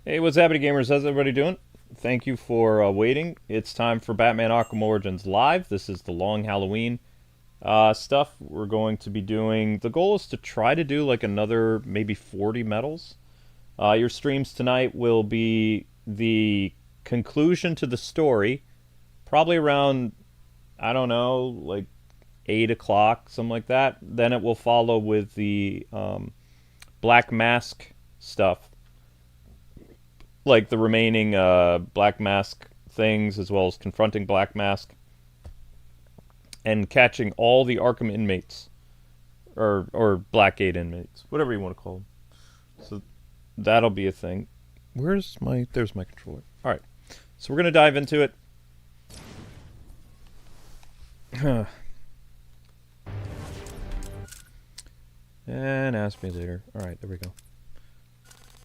Hey, what's happening, gamers? How's everybody doing? Thank you for waiting. It's time for Batman Arkham Origins Live. This is the long Halloween stuff we're going to be doing. The goal is to try to do like another maybe 40 medals. Your streams tonight will be the conclusion to the story, probably around, I don't know, like 8 o'clock, something like that. Then it will follow with the Black Mask stuff, like the remaining Black Mask things, as well as confronting Black Mask and catching all the Arkham inmates, or Blackgate inmates, whatever you want to call them. So that'll be a thing. There's my controller. All right, so we're gonna dive into it. And ask me later. All right, there we go.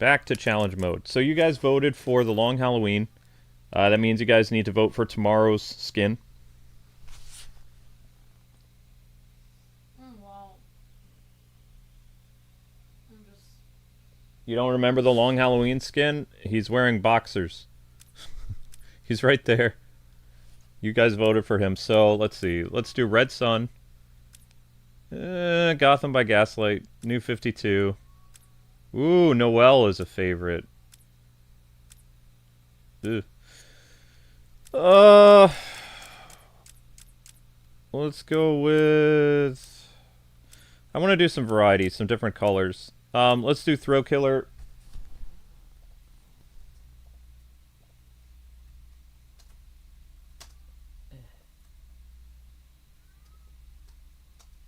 Back to challenge mode. So you guys voted for the long Halloween. That means you guys need to vote for tomorrow's skin. Wow. You don't remember the long Halloween skin? He's wearing boxers. He's right there. You guys voted for him. So let's see. Let's do Red Sun. Gotham by Gaslight. New 52. Ooh, Noelle is a favorite. Ugh. Let's go with... I want to do some variety, some different colors. Let's do Throw Killer.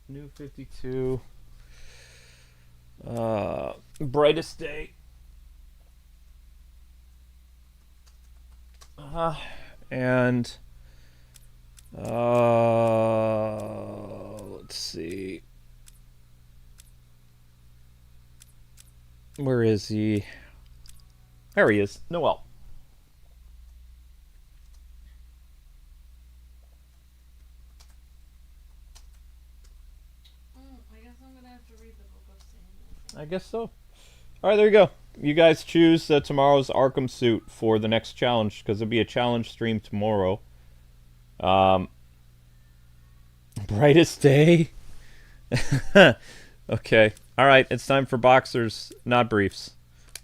New 52. Brightest Day. And let's see. Where is he? There he is. Noelle. I guess I'm gonna have to read the book of Sam. I guess so. Alright, there you go. You guys choose tomorrow's Arkham suit for the next challenge, because there'll be a challenge stream tomorrow. Brightest Day? Okay. Alright, it's time for boxers, not briefs.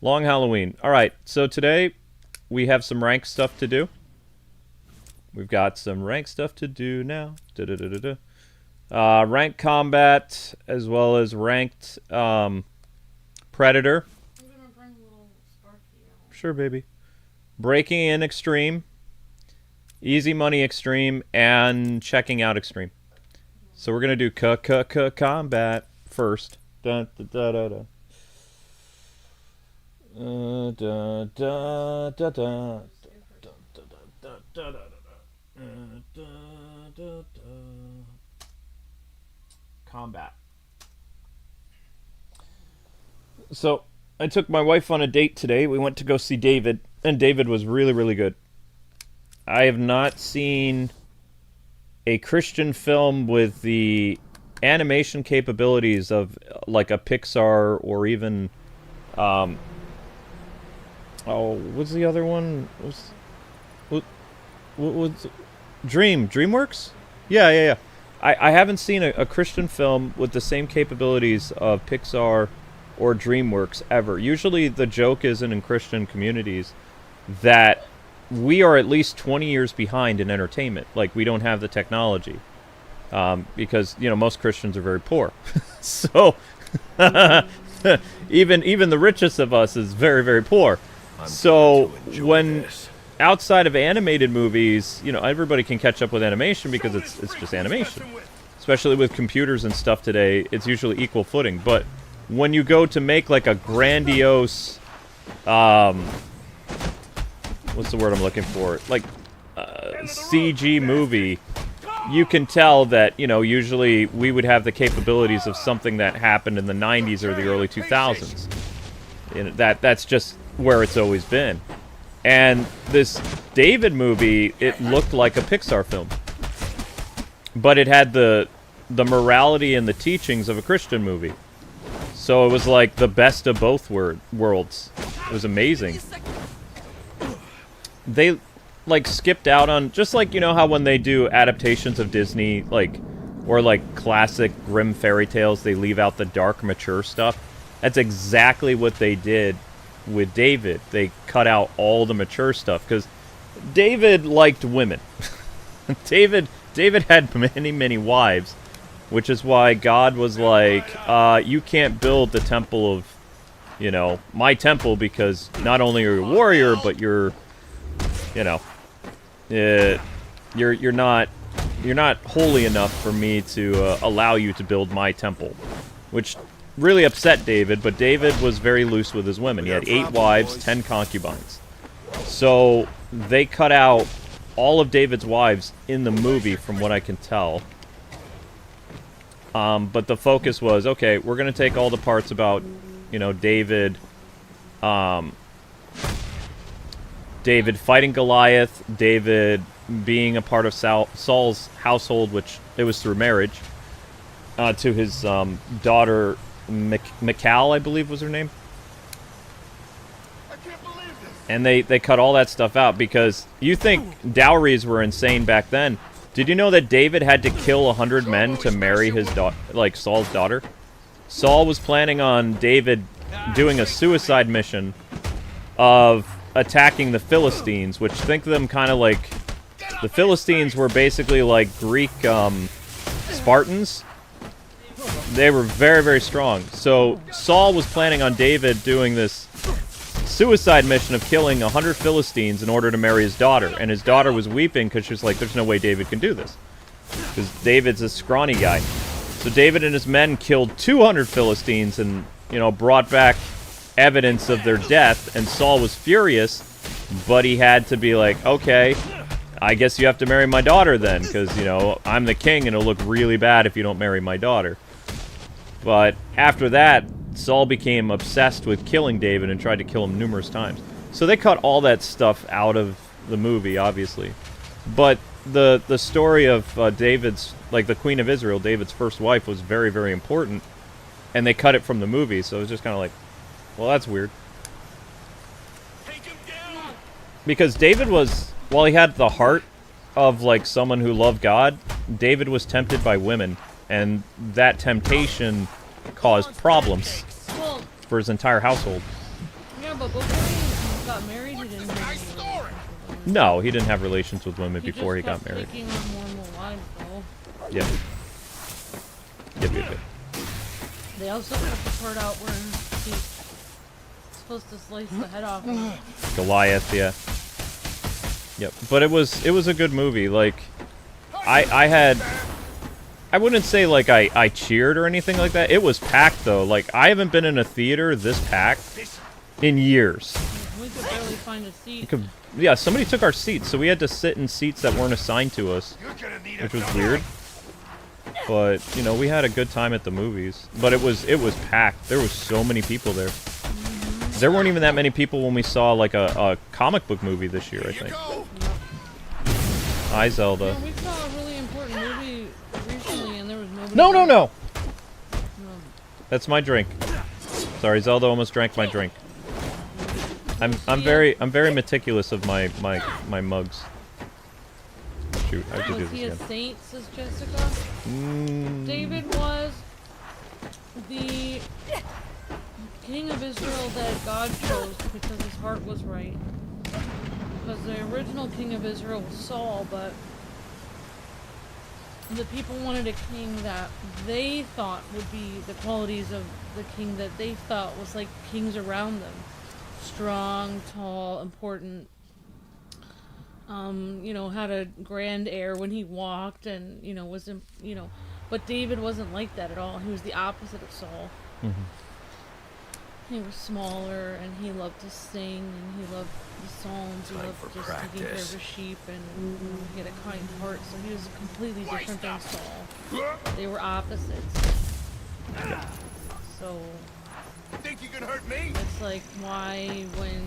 Long Halloween. Alright, so today we have some rank stuff to do. We've got some rank stuff to do now. Ranked combat, as well as ranked Predator. I'm gonna bring little Sparky out. Sure, baby. Breaking in Extreme, Easy Money Extreme, and Checking Out Extreme. So we're gonna do combat first. Da da da da da. Da da da da. Combat. So, I took my wife on a date today. We went to go see David, and David was really, really good. I have not seen a Christian film with the animation capabilities of like a Pixar or even what's the other one? What was DreamWorks? Yeah. I haven't seen a Christian film with the same capabilities of Pixar or DreamWorks ever. Usually the joke isn't in Christian communities that we are at least 20 years behind in entertainment. Like, we don't have the technology. Because, you know, most Christians are very poor. So, even the richest of us is very, very poor. So, when outside of animated movies, you know, everybody can catch up with animation because it's just animation. Especially with computers and stuff today, it's usually equal footing. But when you go to make like a grandiose, what's the word I'm looking for? Like, CG movie, you can tell that, you know, usually we would have the capabilities of something that happened in the 90s or the early 2000s. You know, that's just where it's always been. And this David movie, it looked like a Pixar film. But it had the morality and the teachings of a Christian movie. So it was like the best of both worlds. It was amazing. they like skipped out on, just like, you know how when they do adaptations of Disney, like, or like classic grim fairy tales, they leave out the dark, mature stuff. That's exactly what they did with David. They cut out all the mature stuff because David liked women. David had many wives, which is why God was like, you can't build the temple of, you know, my temple, because not only are you a warrior, but you're, you know, you're not holy enough for me to allow you to build my temple, which really upset David. But David was very loose with his women. He had 8 wives, 10 concubines. So they cut out all of David's wives in the movie, from what I can tell. But the focus was, okay, we're gonna take all the parts about, you know, David fighting Goliath, David being a part of Saul's household, which it was through marriage, to his daughter, Michal, I believe was her name. I can't believe this. And they cut all that stuff out because you think dowries were insane back then. Did you know that David had to kill 100 men to marry his Saul's daughter? Saul was planning on David doing a suicide mission of attacking the Philistines, which, think of them kind of like, the Philistines were basically like Greek Spartans. They were very strong. So Saul was planning on David doing this suicide mission of killing 100 Philistines in order to marry his daughter. And his daughter was weeping because she was like, there's no way David can do this, because David's a scrawny guy. So David and his men killed 200 Philistines and, you know, brought back evidence of their death. And Saul was furious, but he had to be like, okay, I guess you have to marry my daughter then, because, you know, I'm the king and it'll look really bad if you don't marry my daughter. But after that, Saul became obsessed with killing David and tried to kill him numerous times. So they cut all that stuff out of the movie, obviously. But the story of David's, like the Queen of Israel, David's first wife, was very important. And they cut it from the movie, so it was just kind of like, well, that's weird. Take him down. Because David was, while he had the heart of like someone who loved God, David was tempted by women. And that temptation caused problems Well, for his entire household. yeah, but before he got married, he didn't have any relations with women. No, he didn't have relations with women He before he just got married. kept taking on more and more wives, though. Yep. They also cut the part out where he's supposed to slice the head off. Goliath, yeah. Yep. But it was a good movie. Like, I wouldn't say like I cheered or anything like that. It was packed though. Like, I haven't been in a theater this packed in years. We could barely find a seat. Yeah, somebody took our seats, so we had to sit in seats that weren't assigned to us, You're gonna need a which was double. weird. But, you know, we had a good time at the movies. But it was packed. There was so many people there. There weren't even that many people when we saw like a comic book movie this year, I Here you think. go. Hi, Zelda. Yeah, we saw a really important movie recently, and there was nobody. No. No. That's my drink. Sorry, Zelda almost drank my drink. I'm very meticulous of my mugs. Shoot, I should do Was this he a again. saint, says Jessica? David was the king of Israel that God chose because his heart was right. Because the original king of Israel was Saul, but the people wanted a king that they thought would be the qualities of the king that they thought was like kings around them. Strong, tall, important. You know, had a grand air when he walked, and you know but David wasn't like that at all. He was the opposite of Saul. He was smaller, and he loved to sing, and he loved the psalms. He loved just taking care of his sheep, and he had a kind heart. So he was completely different than Saul. They were opposites. So Think you can hurt me? it's like why when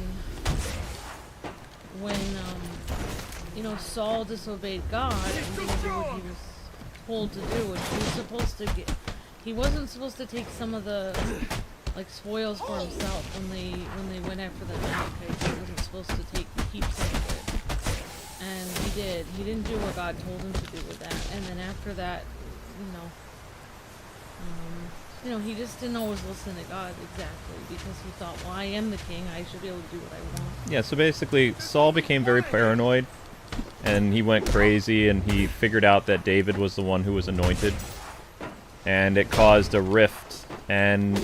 you know, Saul disobeyed God and didn't do what he was told to do, and he was supposed to get. He wasn't supposed to take some of the like spoils for himself when they went after the Amalekites. He wasn't supposed to keep some of it. did. He didn't do what God told him to do with that. And then after that, he just didn't always listen to God exactly because he thought, well, I am the king. I should be able to do what I want. Yeah, so basically, Saul became very paranoid, and he went crazy, and he figured out that David was the one who was anointed, and it caused a rift, and,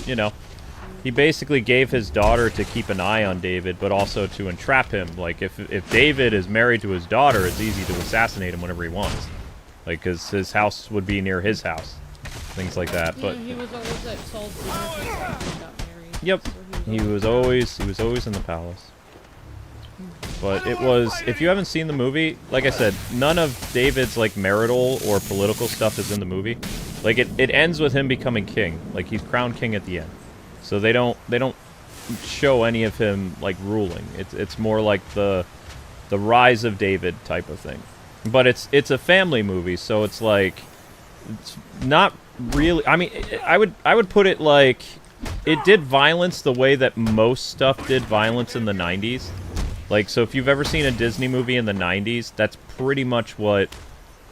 he basically gave his daughter to keep an eye on David, but also to entrap him. Like, if David is married to his daughter, it's easy to assassinate him whenever he wants. Like, because his house would be near his house. Things like that, but... he was always at Saul's dinner after he got married. Yep. So He was always in the palace. But it was, if you haven't seen the movie, like I said, none of David's, like, marital or political stuff is in the movie. Like, it ends with him becoming king. Like, he's crowned king at the end. So they don't show any of him, like, ruling. It's more like the rise of David type of thing. But it's a family movie, so it's like, it's not really, I mean, I would put it like, it did violence the way that most stuff did violence in the 90s. Like, so if you've ever seen a Disney movie in the 90s, that's pretty much what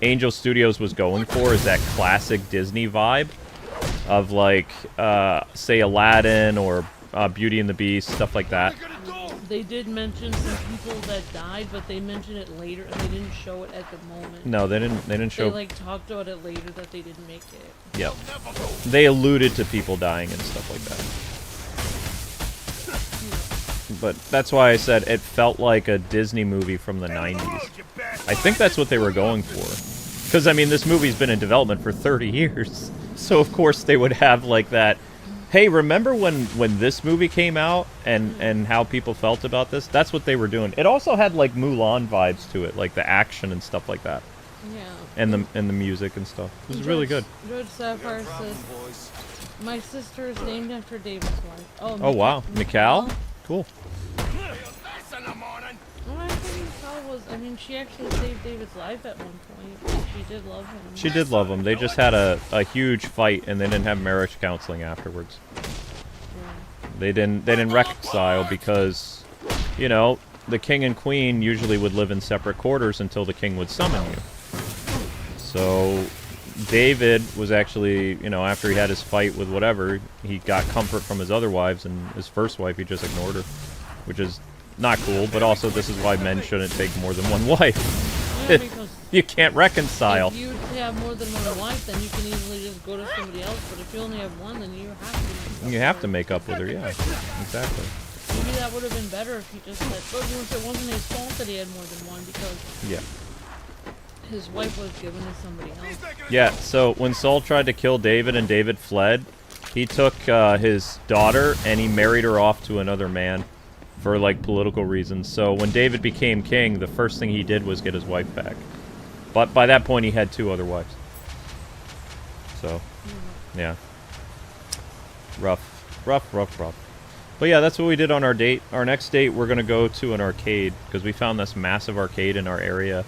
Angel Studios was going for, is that classic Disney vibe of, like, say Aladdin or Beauty and the Beast, stuff like that. They did mention some people that died, but they mentioned it later, and they didn't show it at the moment. No, they didn't show... They, like, talked about it later that they didn't make it. Yep. They alluded to people dying and stuff like that. But that's why I said it felt like a Disney movie from the 90s. I think that's what they were going for. Because, I mean, this movie's been in development for 30 years. So, of course, they would have, like, that... Hey, remember when this movie came out and how people felt about this? That's what they were doing. It also had, like, Mulan vibes to it, like the action and stuff like that. Yeah. And the music and stuff. It was really good. George Sapphire says, my sister is named after David's wife. Oh, wow. Mikal? Cool. Well, I think Mikal was, I mean, she actually saved David's life at one point. She did love him. She did love him. They just had a huge fight, and they didn't have marriage counseling afterwards. Yeah. They didn't reconcile because, the king and queen usually would live in separate quarters until the king would summon you. So David was actually, after he had his fight with whatever, he got comfort from his other wives, and his first wife he just ignored her, which is not cool, but also this is why men shouldn't take more than one wife. Yeah, because you can't reconcile. if you have more than one wife, then you can easily just go to somebody else, but if you only have one, then you have to make up with her. You have to make up with her, yeah. Exactly. Maybe that would have been better if he just said, but it wasn't his fault that he had more than one, because his wife was given to somebody else. Yeah, so when Saul tried to kill David and David fled, he took his daughter and he married her off to another man for, like, political reasons. So when David became king, the first thing he did was get his wife back. But by that point, he had 2 other wives. So, yeah. Rough. But yeah, that's what we did on our date. Our next date, we're going to go to an arcade, because we found this massive arcade in our area.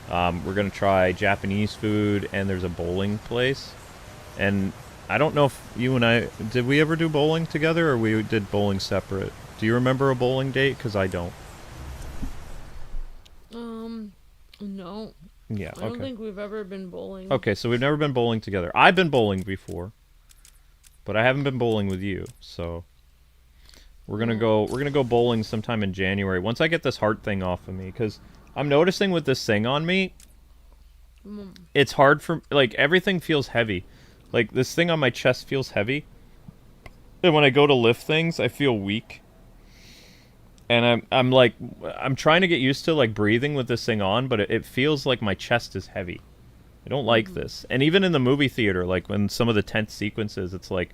We're going to try Japanese food, and there's a bowling place. And I don't know if you and I... Did we ever do bowling together, or we did bowling separate? Do you remember a bowling date? Because I don't. No. Yeah, I don't think we've ever been bowling. Okay, so we've never been bowling together. I've been bowling before, but I haven't been bowling with you, so... We're gonna go bowling sometime in January, once I get this heart thing off of me, because I'm noticing with this thing on me, it's hard for... Like, everything feels heavy. Like, this thing on my chest feels heavy. And when I go to lift things, I feel weak. And I'm trying to get used to, like, breathing with this thing on, but it feels like my chest is heavy. I don't like this. And even in the movie theater, like, when some of the tense sequences, it's like,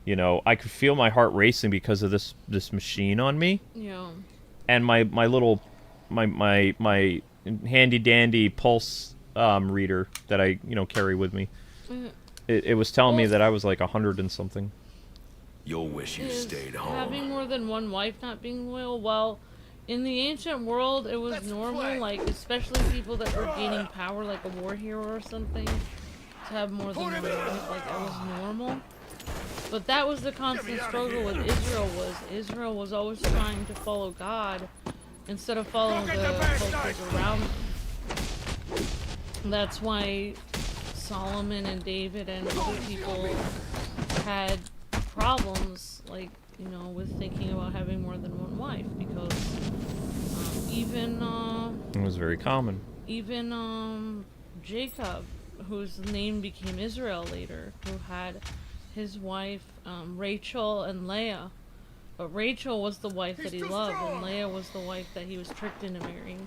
I could feel my heart racing because of this machine on me. Yeah. And my little, my handy dandy pulse reader that I, carry with me. It was telling me that I was like 100 and something. You'll wish you stayed home. Having more than one wife not being loyal, well, in the ancient world, it was normal, like, especially people that were gaining power, like a war hero or something, to have more than one wife. Like, it was normal. But that was the constant struggle with Israel was always trying to follow God instead of following the cultures around them. That's why Solomon and David and other people had problems, like, you know, with thinking about having more than one wife, because It was very common. even Jacob, whose name became Israel later, who had his wife Rachel and Leah. But Rachel was the wife that he loved, and Leah was the wife that he was tricked into marrying.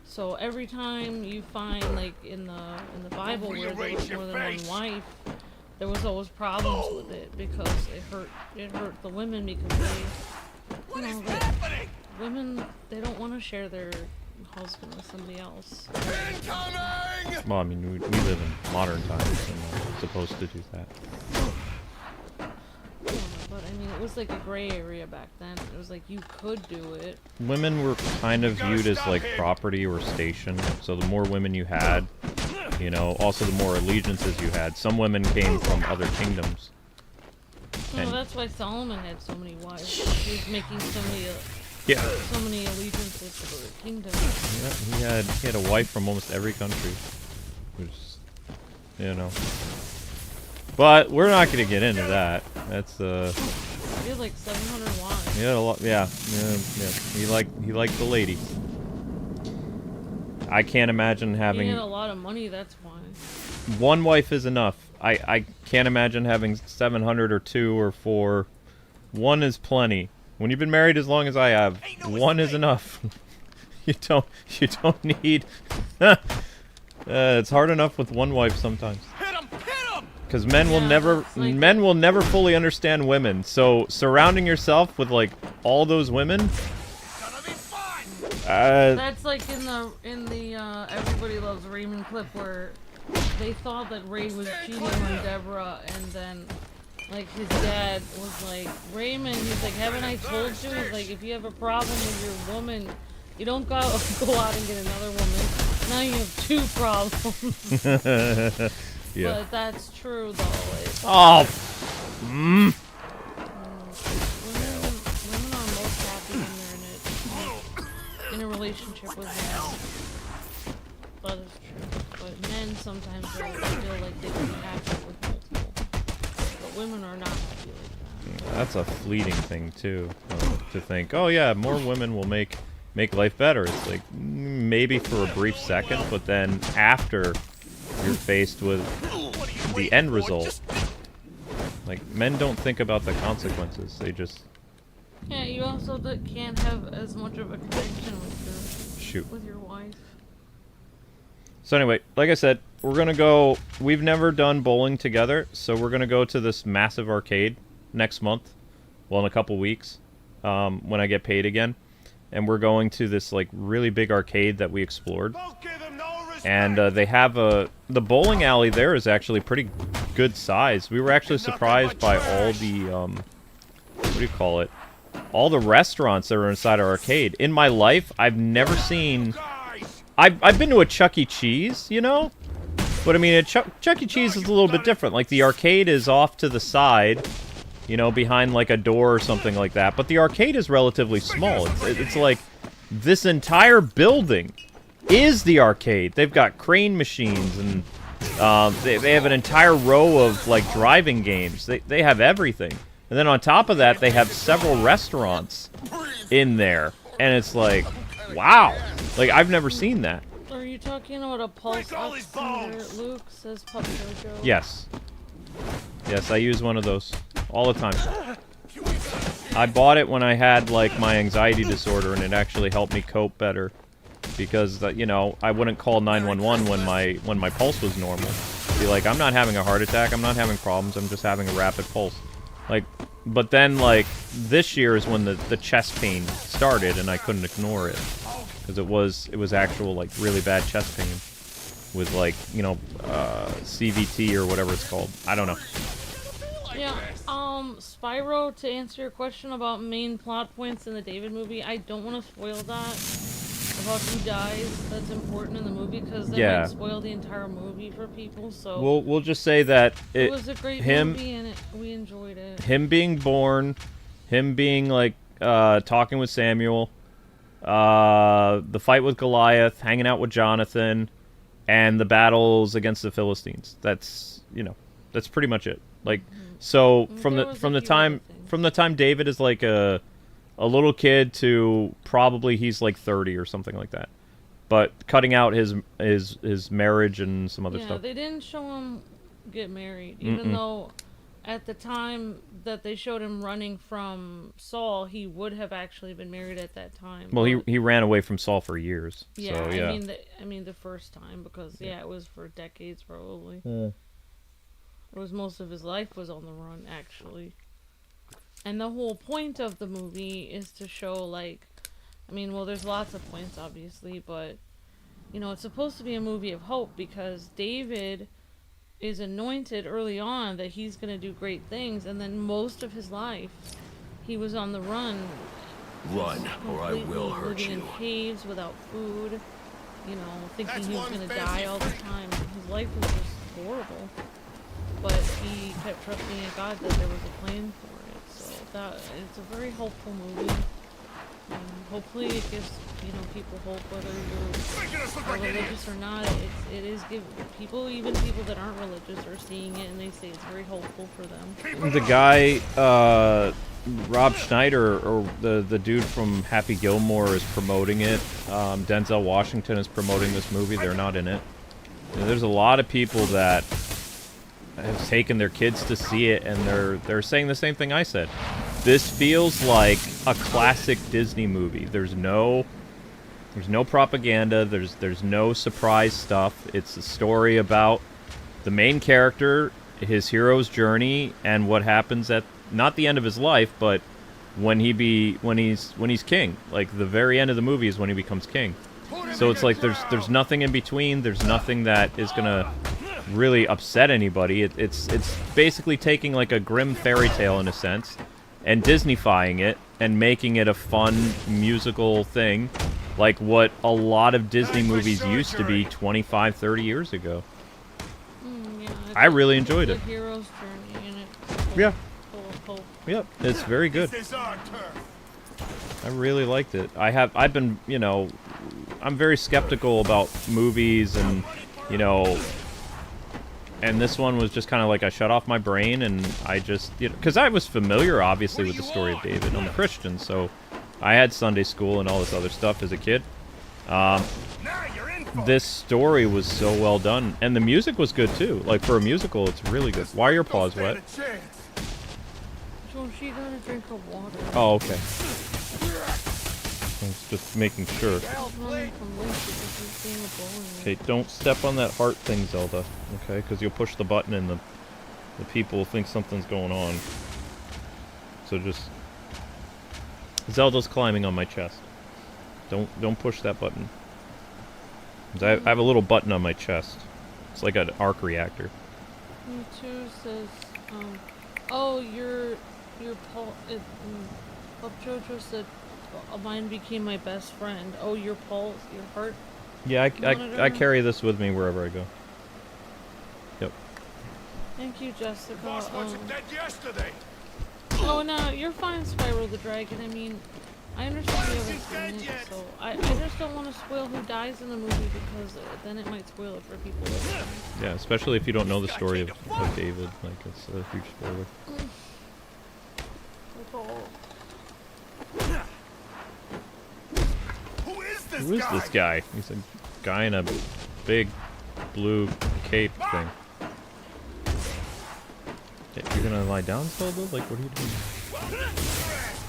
So every time you find, like, in the Bible where there was more than one wife, there was always problems with it, because it hurt the women, because they, you know, women, they don't want to share their husband with somebody else. Well, I mean, we live in modern times and we're supposed to do that. Yeah, but I mean, it was like a gray area back then. It was like you could do it. Women were kind of viewed as like property or station, so the more women you had, you know, also the more allegiances you had. Some women came from other kingdoms. No, that's why Solomon had so many wives. He was making so many allegiances to the kingdom. Yeah, he had a wife from almost every country, which, you know. But we're not going to get into that. That's He had like 700 wives. He had a lot. Yeah. He liked the ladies. I can't imagine having. He had a lot of money. That's why. One wife is enough. I can't imagine having 700 or 2 or 4. One is plenty. When you've been married as long as I have, one is enough. You don't need. It's hard enough with one wife sometimes. Because men will never fully understand women. So surrounding yourself with like all those women. That's like in the Everybody Loves Raymond clip where they thought that Ray was cheating on Deborah, and then like his dad was like, Raymond, he's like, haven't I told you? He's like, if you have a problem with your woman, you don't go out and get another woman. Now you have 2 problems. Yeah. But that's true though. Women are most happy when they're in a relationship with men. That is true. But men sometimes feel like they can be happy with multiple. But women are not happy like that. That's a fleeting thing too, to think, oh yeah, more women will make life better. It's like maybe for a brief second, but then after you're faced with the end result. Like, men don't think about the consequences. They just... Yeah, you also can't have as much of a connection with your wife. So anyway, like I said, we're gonna go... We've never done bowling together, so we're gonna go to this massive arcade next month. Well, in a couple weeks, when I get paid again. And we're going to this, like, really big arcade that we explored. And they have the bowling alley there is actually pretty good size. We were actually surprised by all the, what do you call it? All the restaurants that are inside our arcade. In my life, I've never seen... I've been to a Chuck E. Cheese, you know? But I mean, Chuck E. Cheese is a little bit different. Like, the arcade is off to the side, you know, behind like a door or something like that. But the arcade is relatively small. It's like this entire building is the arcade. They've got crane machines, and they have an entire row of like driving games. They have everything. And then on top of that, they have several restaurants in there. And it's like, wow. Like, I've never seen that. Are you talking about a pulse oximeter, Luke? Says Pup Jojo. Yes. Yes, I use one of those all the time. I bought it when I had, like, my anxiety disorder, and it actually helped me cope better. Because, you know, I wouldn't call 911 when my pulse was normal. Be like, I'm not having a heart attack, I'm not having problems, I'm just having a rapid pulse. Like, but then, like, this year is when the chest pain started, and I couldn't ignore it. Because it was actual, like, really bad chest pain. With, like, you know, CVT or whatever it's called. I don't know. Yeah, Spyro, to answer your question about main plot points in the David movie, I don't want to spoil that. About who dies, that's important in the movie, because that might spoil the entire movie for people, so... We'll just say that it was a great movie, and we enjoyed it. Him being born, him being, like, talking with Samuel, the fight with Goliath, hanging out with Jonathan, and the battles against the Philistines. That's, you know, that's pretty much it. Like, so from There the was from a the few other time things. from the time David is like a little kid to probably he's like 30 or something like that. But cutting out his marriage and some other Yeah, stuff. they didn't show him get married, even though at the time that they showed him running from Saul, he would have actually been married at that time. Well, but- he ran away from Saul for years. Yeah, So, yeah. I mean the first time, because it was for decades probably. Mm. It was most of his life was on the run, actually. And the whole point of the movie is to show, like, I mean, well, there's lots of points, obviously, but, you know, it's supposed to be a movie of hope because David is anointed early on that he's going to do great things, and then most of his life he was on the run. Run, or I will completely hurt living you. in caves without food, you know, thinking he was going to die all the time. His life was just horrible. But he kept trusting in God that there was a plan for it. So that it's a very hopeful movie. Hopefully it gives, you know, people hope whether you're religious or not. It is give people, even people that aren't religious, are seeing it and they say it's very hopeful for them. The guy, Rob Schneider, or the dude from Happy Gilmore, is promoting it. Denzel Washington is promoting this movie. They're not in it. You know, there's a lot of people that have taken their kids to see it, and they're saying the same thing I said. This feels like a classic Disney movie. There's no propaganda. There's no surprise stuff. It's a story about the main character, his hero's journey, and what happens at not the end of his life, but when he's king. Like the very end of the movie is when he becomes king. So it's like there's nothing in between. There's nothing that is gonna really upset anybody. It's basically taking like a grim fairy tale in a sense, and Disneyfying it and making it a fun musical thing, like what a lot of Disney movies used to be 25, 30 years ago. Yeah, I really enjoyed it's it. a hero's journey, and it's full, Yeah. full of hope. Yep, it's very good. This is our turn. I really liked it. I've been, you know, I'm very skeptical about movies and, you know, and this one was just kind of like I shut off my brain and I just, you know, because I was familiar, obviously, with the story of David. I'm a Christian, so I had Sunday school and all this other stuff as a kid. Now you're in for This story was so well done, and the music was good too. Like for a musical, it's really good. Why are your paws Stand wet? a chance. So she got a drink of water. Oh, okay. I was just making sure. She's running from Link because he's being a bully. Okay, don't step on that heart thing, Zelda. Okay, because you'll push the button and the people will think something's going on. So just... Zelda's climbing on my chest. Don't push that button. 'Cause I have a little button on my chest. It's like an arc reactor. Me too says, oh, your Paul, Jojo said, mine became my best friend. Oh, your pulse, your heart. Yeah, I Monitor? carry this with me wherever I go. Yep. Thank you, Jessica. Boss wasn't dead yesterday. Oh, no, you're fine, Spyro the Dragon. I mean, I understand you haven't seen it, so I just don't want to spoil who dies in the movie because then it might spoil it for people listening. Yeah, especially if you don't know the story of David. Like, it's a huge spoiler. That's all. Who is this Who is guy? this guy? He's a guy in a big blue cape thing. You're gonna lie down, Zelda? Like, what are you doing?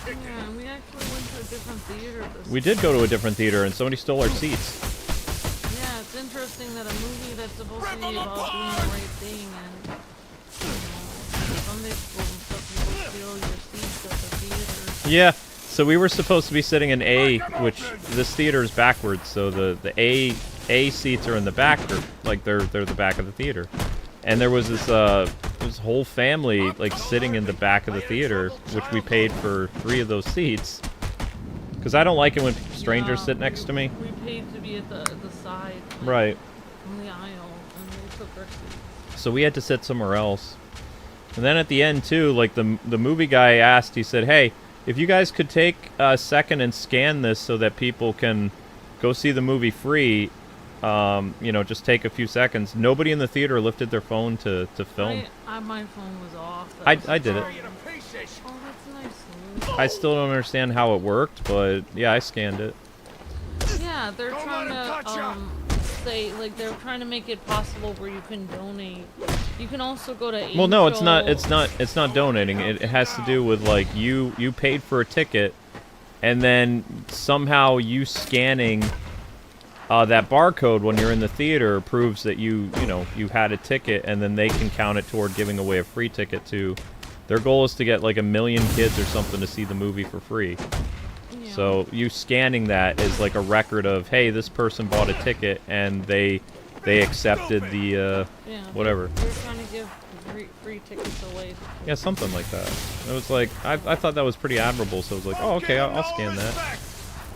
Yeah, we actually went to a different theater this We did go to a different theater, and somebody stole our seats. Yeah, it's interesting that a movie that's supposed to be about doing the right thing and, you know, Sunday school and stuff, people steal your seats at the theater. Yeah, so we were supposed to be sitting in A, which this theater is backwards, so the A seats are in the back, or like they're the back of the theater. And there was this whole family like sitting in the back of the theater, which we paid for 3 of those seats. Because I don't like it when strangers Yeah, sit next to me. We paid to be at the side. like, Right. On the aisle, and they took our seats. So we had to sit somewhere else. And then at the end too, like the movie guy asked, he said, "Hey, if you guys could take a second and scan this so that people can go see the movie free, just take a few seconds. Nobody in the theater lifted their phone to film. My phone was off. I did it. Oh, that's nice. I still don't understand how it worked, but yeah, I scanned it. Yeah, they're trying to they're trying to make it possible where you can donate. You can also go to Angel. Well, no, it's not donating. It has to do with like you paid for a ticket, and then somehow you scanning that barcode when you're in the theater proves that you had a ticket, and then they can count it toward giving away a free ticket to. Their goal is to get like 1 million kids or something to see the movie for free. Yeah. So you scanning that is like a record of, hey, this person bought a ticket and they accepted the whatever. They're trying to give free tickets away. Yeah, something like that. It was like I thought that was pretty admirable. So I was like, oh, okay, I'll scan that.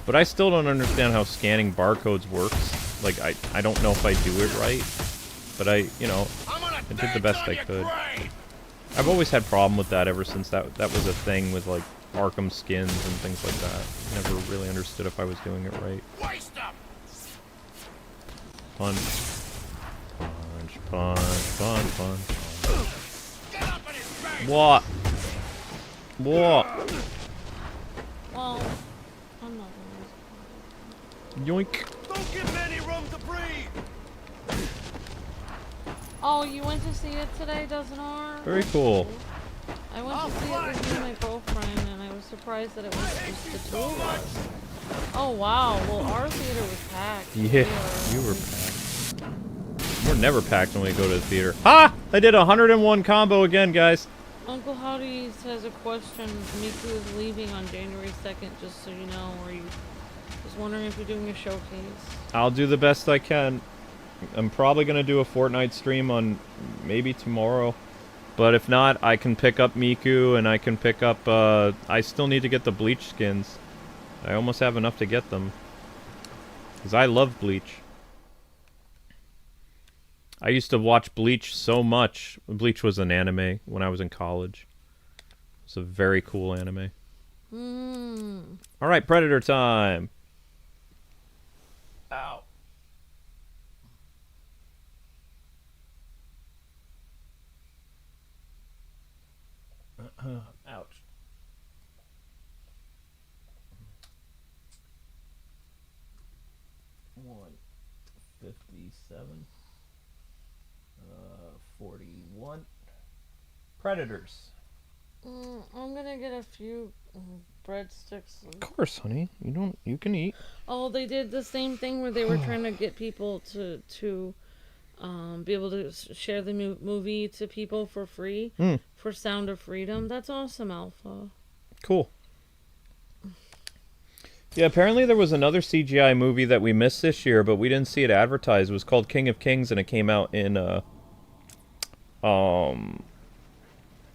But I still don't understand how scanning barcodes works. Like I don't know if I do it right, but I did the best I could. I've always had problem with that ever since that was a thing with like Arkham skins and things like that. Never really understood if I was doing it right. Punch. Punch, punch, punch, punch. What? What? Well, I'm not gonna. Yoink. Don't give me any room to breathe. Oh, you went to see it today, Dozenor? Very cool. I went to see it with me and my girlfriend, and I was surprised that it was just the two of us. Oh, wow. Well, our theater was packed. Yeah, you were packed. We're never packed when we go to the theater. Ha! I did 101 combo again, guys. Uncle Howdy has a question. Miku is leaving on January 2nd, just so you know. Are you just wondering if you're doing a showcase? I'll do the best I can. I'm probably going to do a Fortnite stream on maybe tomorrow. But if not, I can pick up Miku and I can pick up... I still need to get the Bleach skins. I almost have enough to get them. Because I love Bleach. I used to watch Bleach so much. Bleach was an anime when I was in college. It's a very cool anime. Alright, Predator time! Ow. Ouch. $157. 41. Predators. I'm gonna get a few breadsticks. Of course, honey. You can eat. Oh, they did the same thing where they were trying to get people to be able to share the movie to people for free for Sound of Freedom. That's awesome, Alpha. Cool. Yeah, apparently there was another CGI movie that we missed this year, but we didn't see it advertised. It was called King of Kings, and it came out in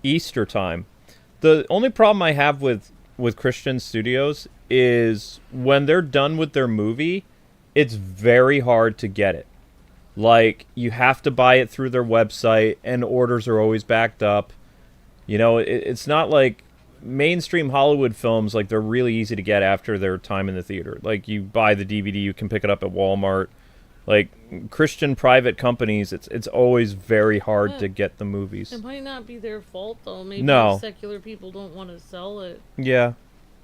Easter time. The only problem I have with Christian studios is when they're done with their movie, it's very hard to get it. Like, you have to buy it through their website, and orders are always backed up. You know, it's not like mainstream Hollywood films, like, they're really easy to get after their time in the theater. Like, you buy the DVD, you can pick it up at Walmart. Like, Christian private companies, it's always very hard to get the movies. It might not be their fault, though. Maybe secular people don't want to sell it. Yeah.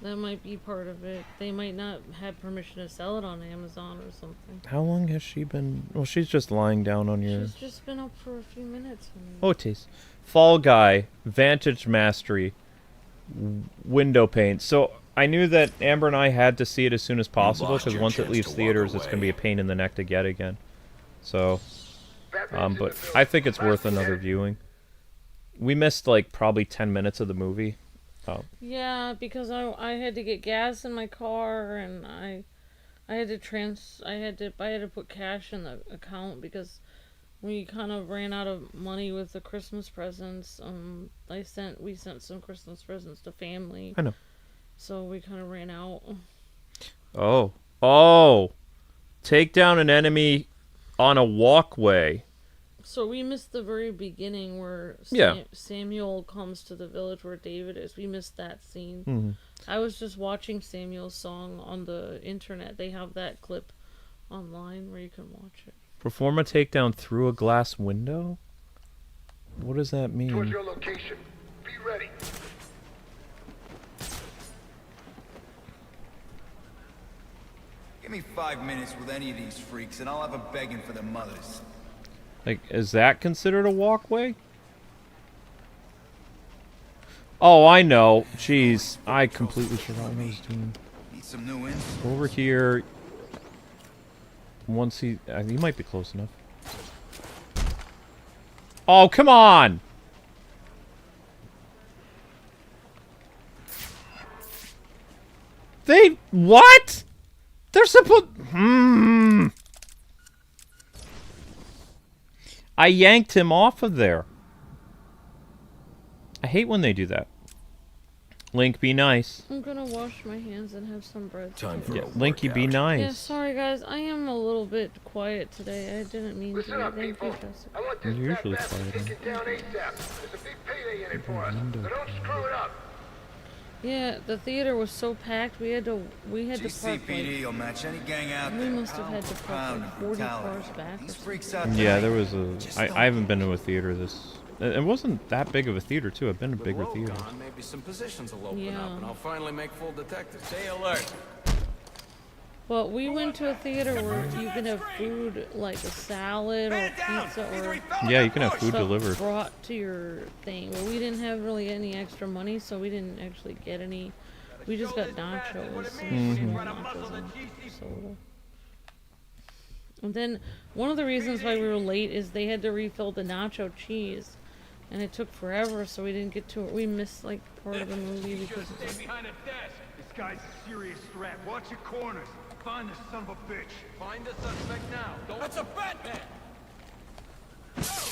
That might be part of it. They might not have permission to sell it on Amazon or something. How long has she been... Well, she's just lying down on your... She's just been up for a few minutes. Otis. Fall Guy, Vantage Mastery, Window Paint. So, I knew that Amber and I had to see it as soon as possible, because once it leaves theaters, it's going to be a pain in the neck to get again. So, but I think it's worth another viewing. We missed, like, probably 10 minutes of the movie. Oh. Yeah, because I had to get gas in my car, and I had to put cash in the account because we kind of ran out of money with the Christmas presents. We sent some Christmas presents to family. I know. So we kind of ran out. Oh. Take down an enemy on a walkway. So we missed the very beginning where Samuel comes to the village where David is. We missed that scene. Mm-hmm. I was just watching Samuel's song on the internet. They have that clip online where you can watch it. Perform a takedown through a glass window? What does that mean? Towards your location. Be ready. Give me 5 minutes with any of these freaks, and I'll have them begging for their mothers. Like, is that considered a walkway? Oh, I know. Jeez, I completely forgot what I was doing. Need some new ins? Over here. Once he might be close enough. Oh, come on! What? They're supposed... I yanked him off of there. I hate when they do that. Link, be nice. I'm gonna wash my hands and have some bread. Time for Yeah, a Linky, be workout. nice. Yeah, sorry guys, I am a little bit quiet today. I didn't mean Listen to. up, Thank people. you, Jessica. I want this You're fat usually bastard quiet, taken down ASAP. There's a big payday in it for us. So don't screw it up. Yeah, the theater was so packed. We had to park GCPD like, will match any gang out we there. must have had to park Pound like of 40 brutality. cars back. These Or freaks out something. Yeah, there. there was a... I haven't been to a theater this... It wasn't that big of a theater, too. I've been to With bigger Lowe theaters. gone, maybe some positions will open Yeah. up, and I'll finally make full detective. Stay alert. Well, we went to a theater where you can have food like a salad or pizza or Yeah, you can have food stuff delivered. brought to your thing. But we didn't have really any extra money, so we didn't actually get any. We just got nachos, and small nachos and soda. And then one of the reasons why we were late is they had to refill the nacho cheese, and it took forever, so we didn't get to it. We missed like part of the movie because of Stay behind a desk. This guy's a serious threat. Watch your corners. Find this son of a bitch. Find the suspect now. Don't... That's a Batman.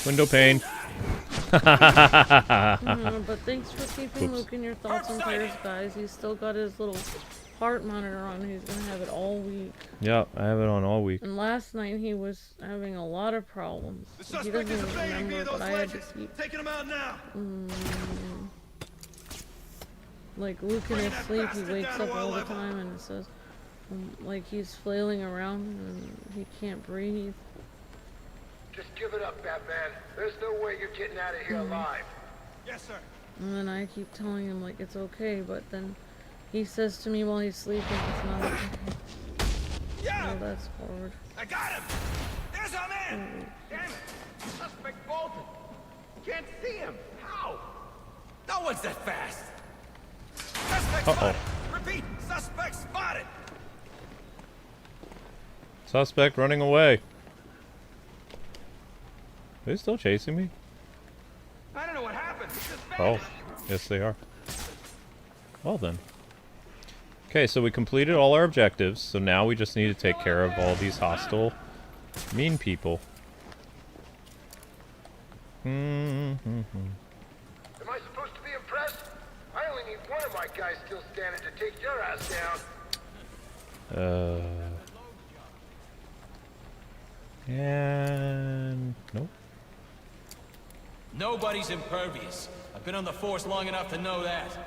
Window pane. But thanks for keeping Luke in your thoughts and prayers, guys. He's still got his little heart monitor on. He's gonna have it all week. Yep, I have it on all week. And last night he was having a lot of problems. The He suspect doesn't is even evading via remember, those but I had to ledges. keep Taking him out now. like Luke in his sleep. He wakes up all the time and it says like he's flailing around and he can't breathe. Just give it up, Batman. There's no way you're getting out of here alive. Yes, sir. And then I keep telling him like it's okay, but then he says to me while he's sleeping, it's not okay. Yeah, Oh, that's hard. I got him. There's our man. Damn it. Suspect bolted. Can't see him. How? No one's that fast. Suspect spotted. Repeat. Suspect spotted. Suspect running away. Are they still chasing me? I don't know what happened. It's just Oh, vanished. yes they are. Well then. Okay, so we completed all our objectives, so now we just need to take care of all these hostile, mean people. Am I supposed to be impressed? I only need one of my guys still standing to take your ass down. And... nope. Nobody's impervious. I've been on the force long enough to know that.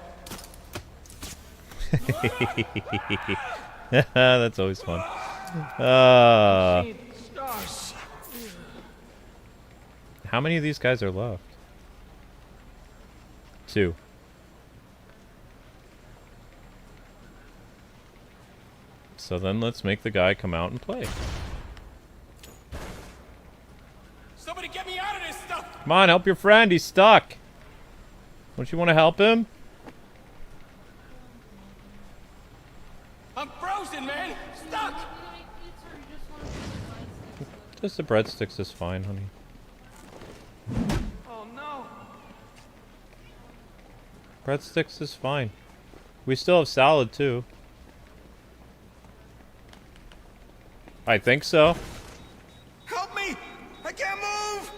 That's always fun. Stars. How many of these guys are left? 2. So then let's make the guy come out and play. Somebody get me out of this stuff! Come on, help your friend. He's stuck. Don't you want to help him? I'm frozen, man! Stuck! Just the breadsticks is fine, honey. Oh no. Breadsticks is fine. We still have salad, too. I think so. Help me! I can't move!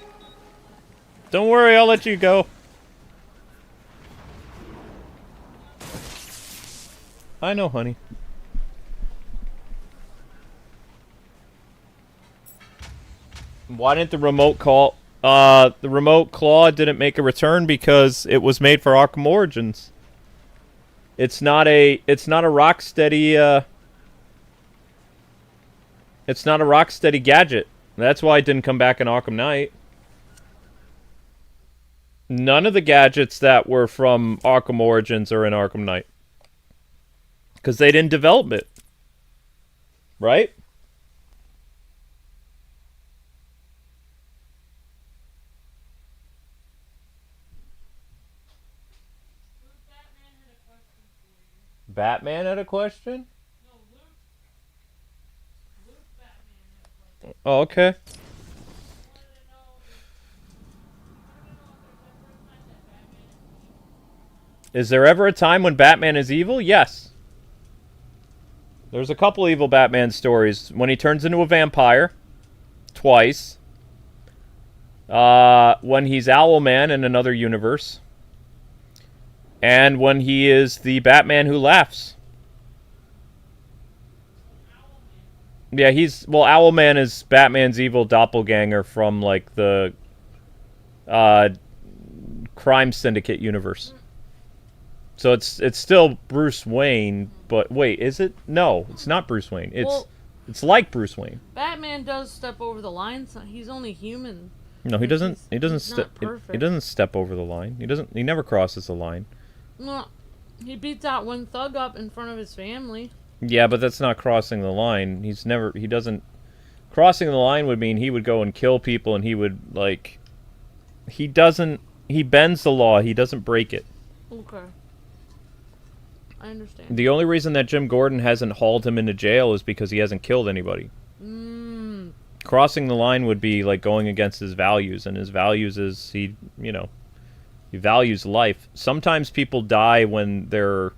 Don't worry, I'll let you go. I know, honey. Why didn't the remote call... the remote claw didn't make a return because it was made for Arkham Origins. It's not a Rocksteady, It's not a Rocksteady gadget. That's why it didn't come back in Arkham Knight. None of the gadgets that were from Arkham Origins are in Arkham Knight. Because they didn't develop it. Right? Batman had a question? Oh, okay. Is there ever a time when Batman is evil? Yes. There's a couple evil Batman stories. When he turns into a vampire. Twice. When he's Owlman in another universe. And when he is the Batman who laughs. Yeah, he's... Well, Owlman is Batman's evil doppelganger from, like, the... Crime Syndicate universe. So it's still Bruce Wayne, but wait, is it? No, it's not Bruce Wayne. It's like Bruce Wayne. Batman does step over the line. So he's only human. No, he doesn't. He doesn't step. He He doesn't step over the line. He doesn't. He never crosses the line. No, he beats that one thug up in front of his family. Yeah, but that's not crossing the line. He's never. He doesn't. Crossing the line would mean he would go and kill people, and he would like. He doesn't. He bends the law. He doesn't break it. Okay. I understand. The only reason that Jim Gordon hasn't hauled him into jail is because he hasn't killed anybody. Crossing the line would be like going against his values, and his values is he values life. Sometimes people die when they're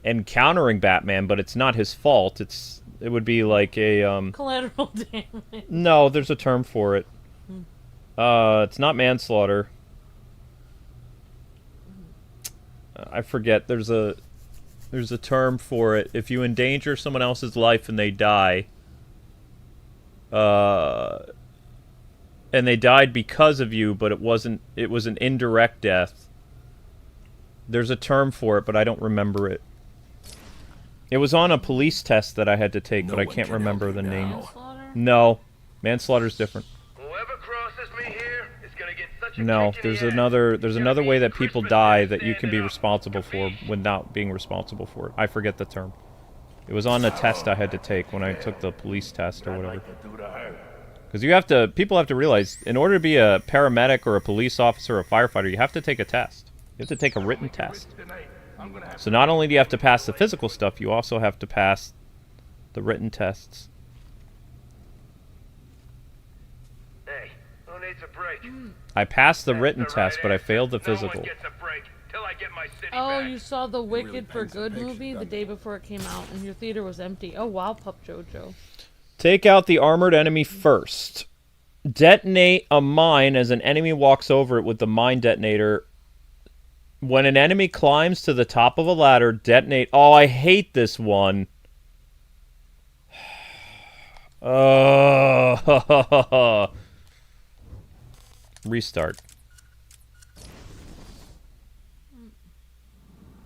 encountering Batman, but it's not his fault. It would be like a collateral damage. No, there's a term for it. It's not manslaughter. I forget. There's a term for it. If you endanger someone else's life and they die, and they died because of you, but it was an indirect death. There's a term for it, but I don't remember it. It was on a police test that I had to take, but I can't remember the name. Manslaughter? No, manslaughter's different. Whoever crosses me here is gonna get such a No, kick in there's the ass. another way that people die that you can be responsible for without being responsible for it. I forget the term. It was on a test I had to take when I took the police test or whatever. Because people have to realize, in order to be a paramedic or a police officer or a firefighter, you have to take a test. You have to take a written test. So not only do you have to pass the physical stuff, you also have to pass the written tests. Hey, who needs a break? I passed the written test, but I failed the physical. No one gets a break till I get my city Oh, back. you saw the Wicked for Good movie the day before it came out, and your theater was empty. Oh wow, Pup Jojo. Take out the armored enemy first. Detonate a mine as an enemy walks over it with the mine detonator. When an enemy climbs to the top of a ladder, detonate... Oh, I hate this one. Restart.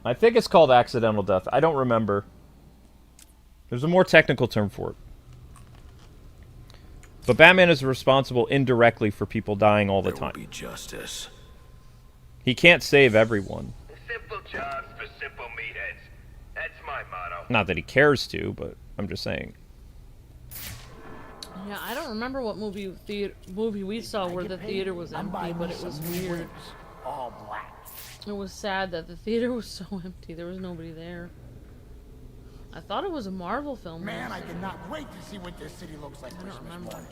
I think it's called accidental death. I don't remember. There's a more technical term for it. But Batman is responsible indirectly for people dying all the time. There will be justice. He can't save everyone. Simple jobs for simple meatheads. That's my motto. Not that he cares to, but I'm just saying. Yeah, I don't remember what movie we saw where the theater was empty, but it was weird. All black. It was sad that the theater was so empty. There was nobody there. I thought it was a Marvel film. Man, I cannot wait to see what this city looks like I don't Christmas remember. morning.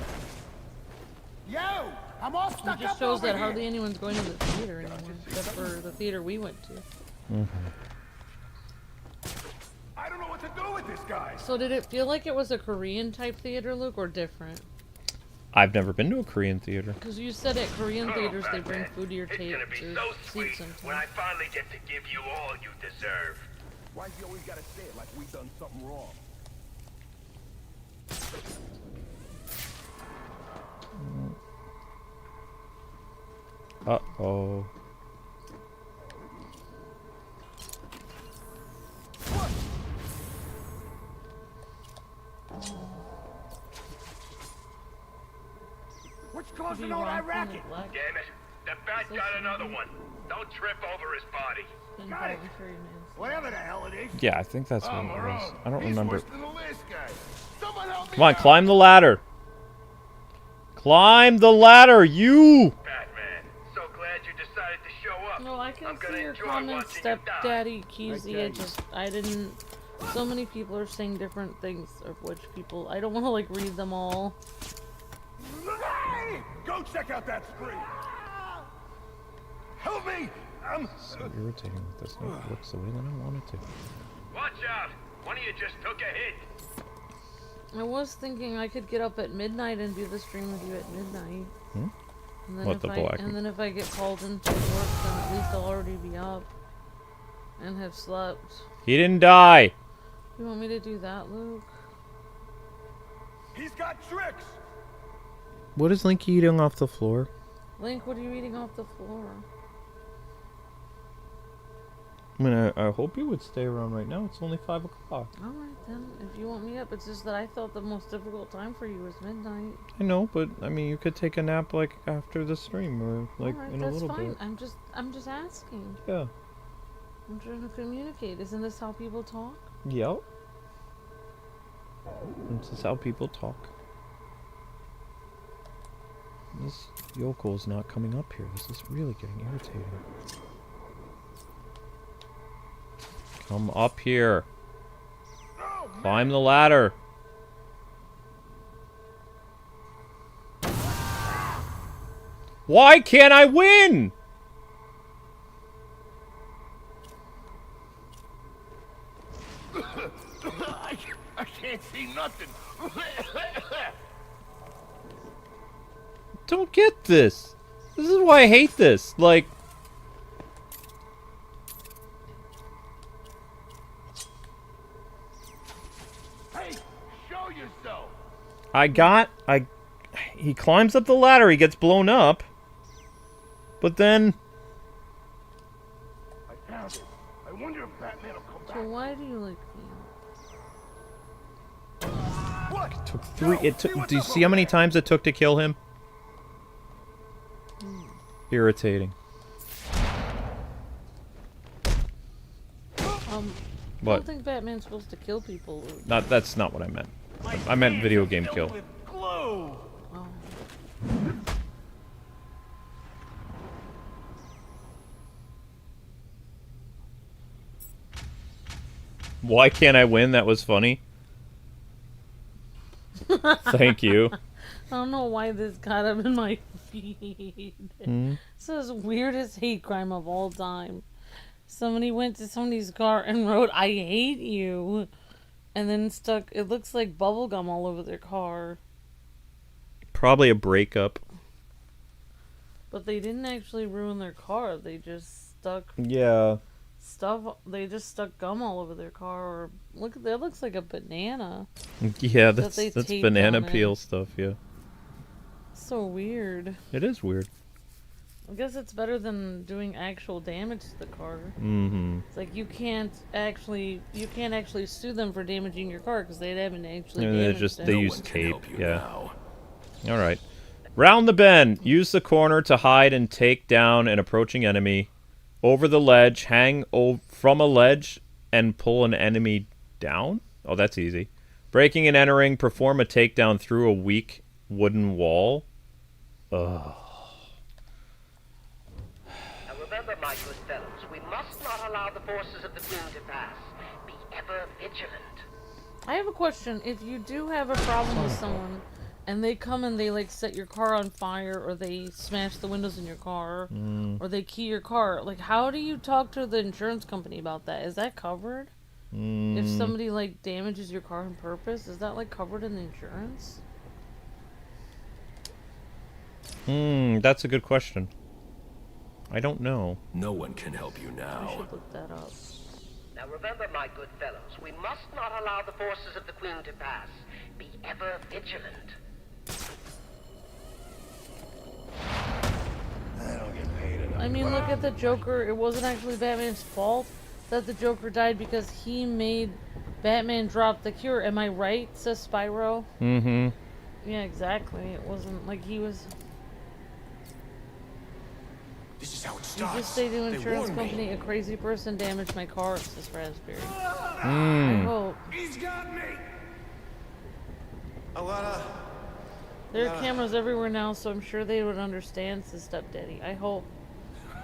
Yo, I'm all stuck It just up shows over that here. hardly anyone's going to the theater anymore, except for the theater we went to. I don't know what to do with this guy. So did it feel like it was a Korean type theater, Luke, or different? I've never been to a Korean theater. Because you said at Korean theaters they bring food to your It's gonna be to so sweet seats sometimes. when I finally get to give you all you deserve. Why you always gotta say it like we done something wrong? Uh-oh. What's to causing be all that wrongfully racket? neglected. Damn it. The bat got another one. Don't trip over his body. Got it. Involuntary manslaughter. Whatever the hell it is. Yeah, I think that's what I'm it was. around. I don't He's remember. worse than the last guy. Someone help me Come on, out. climb the ladder. Climb the ladder, you! Batman, so glad you decided to show up. No, I can I'm gonna see your enjoy comments, watching you die. stepdaddy Keezy. I didn't. So many people are saying different things, of which people I don't want to like read them all. Hey! Go check out that screen. Help me! I'm So irritating with this. No, it works the way that I want it to. Watch out! One of you just took a hit. I was thinking I could get up at midnight and do the stream with you at midnight. Hmm? And then What, if the I black- and then if I get called into work, then at least I'll already be up and have slept. He didn't die! You want me to do that, Luke? He's got tricks. What is Link eating off the floor? Link, what are you eating off the floor? I mean, I hope you would stay around right now. It's only 5 o'clock. Alright then, if you want me up, it's just that I thought the most difficult time for you was midnight. I know, but I mean, you could take a nap like after the stream or like Alright, in a that's little fine. bit. I'm just asking. Yeah. I'm trying to communicate. Isn't this how people talk? Yep. This is how people talk. This yokel's not coming up here. This is really getting irritating. Come up here. Climb the ladder. Why can't I win? I can't see nothing. Don't get this. This is why I hate this. Like, Hey, show yourself. he climbs up the ladder, he gets blown up. But then, I found it. I wonder if Batman will come So back. why do you like me? What? took three, No, it took, what's do you up see how over many there? times it took to kill him? Irritating. I I What? don't think Batman's supposed to kill people. That's not what I meant. I meant video game kill. Oh. Why can't I win? That was funny. Thank you. I don't know why this got up in my feed. This is the weirdest hate crime of all time. Somebody went to somebody's car and wrote, "I hate you," and then stuck, it looks like bubble gum all over their car. Probably a breakup. But they didn't actually ruin their car. They just stuck Yeah. stuff. They just stuck gum all over their car. Or look, that looks like a banana. Yeah, That they that's taped banana on it. peel stuff, yeah. So weird. It is weird. I guess it's better than doing actual damage to the car. Mm-hmm. It's like you can't actually sue them for damaging your car because they haven't actually And they damaged just it. they use tape, yeah. All right. Round the bend. Use the corner to hide and take down an approaching enemy. Over the ledge, hang from a ledge and pull an enemy down. Oh, that's easy. Breaking and entering, perform a takedown through a weak wooden wall. Ugh. Now remember, my good fellows, we must not allow the forces of the Queen to pass. Be ever vigilant. I have a question. If you do have a problem with someone and they come and they like set your car on fire or they smash the windows in your car or they key your car, like how do you talk to the insurance company about that? Is that covered? If somebody like damages your car on purpose, is that like covered in the insurance? That's a good question. I don't know. No one can help you I now. should look that up. Now remember, my good fellows, we must not allow the forces of the Queen to pass. Be ever vigilant. I mean, look at the Joker. It wasn't actually Batman's fault that the Joker died because he made Batman drop the cure. Am I right, says Spyro? Mm-hmm. Yeah, exactly. It wasn't like he was... This is how it You starts. just say to an They insurance warned me. company, a crazy person damaged my car, says Raspberry. I Hmm. hope. He's got me. There are cameras everywhere now, so I'm sure they would understand, says Stepdaddy. I hope.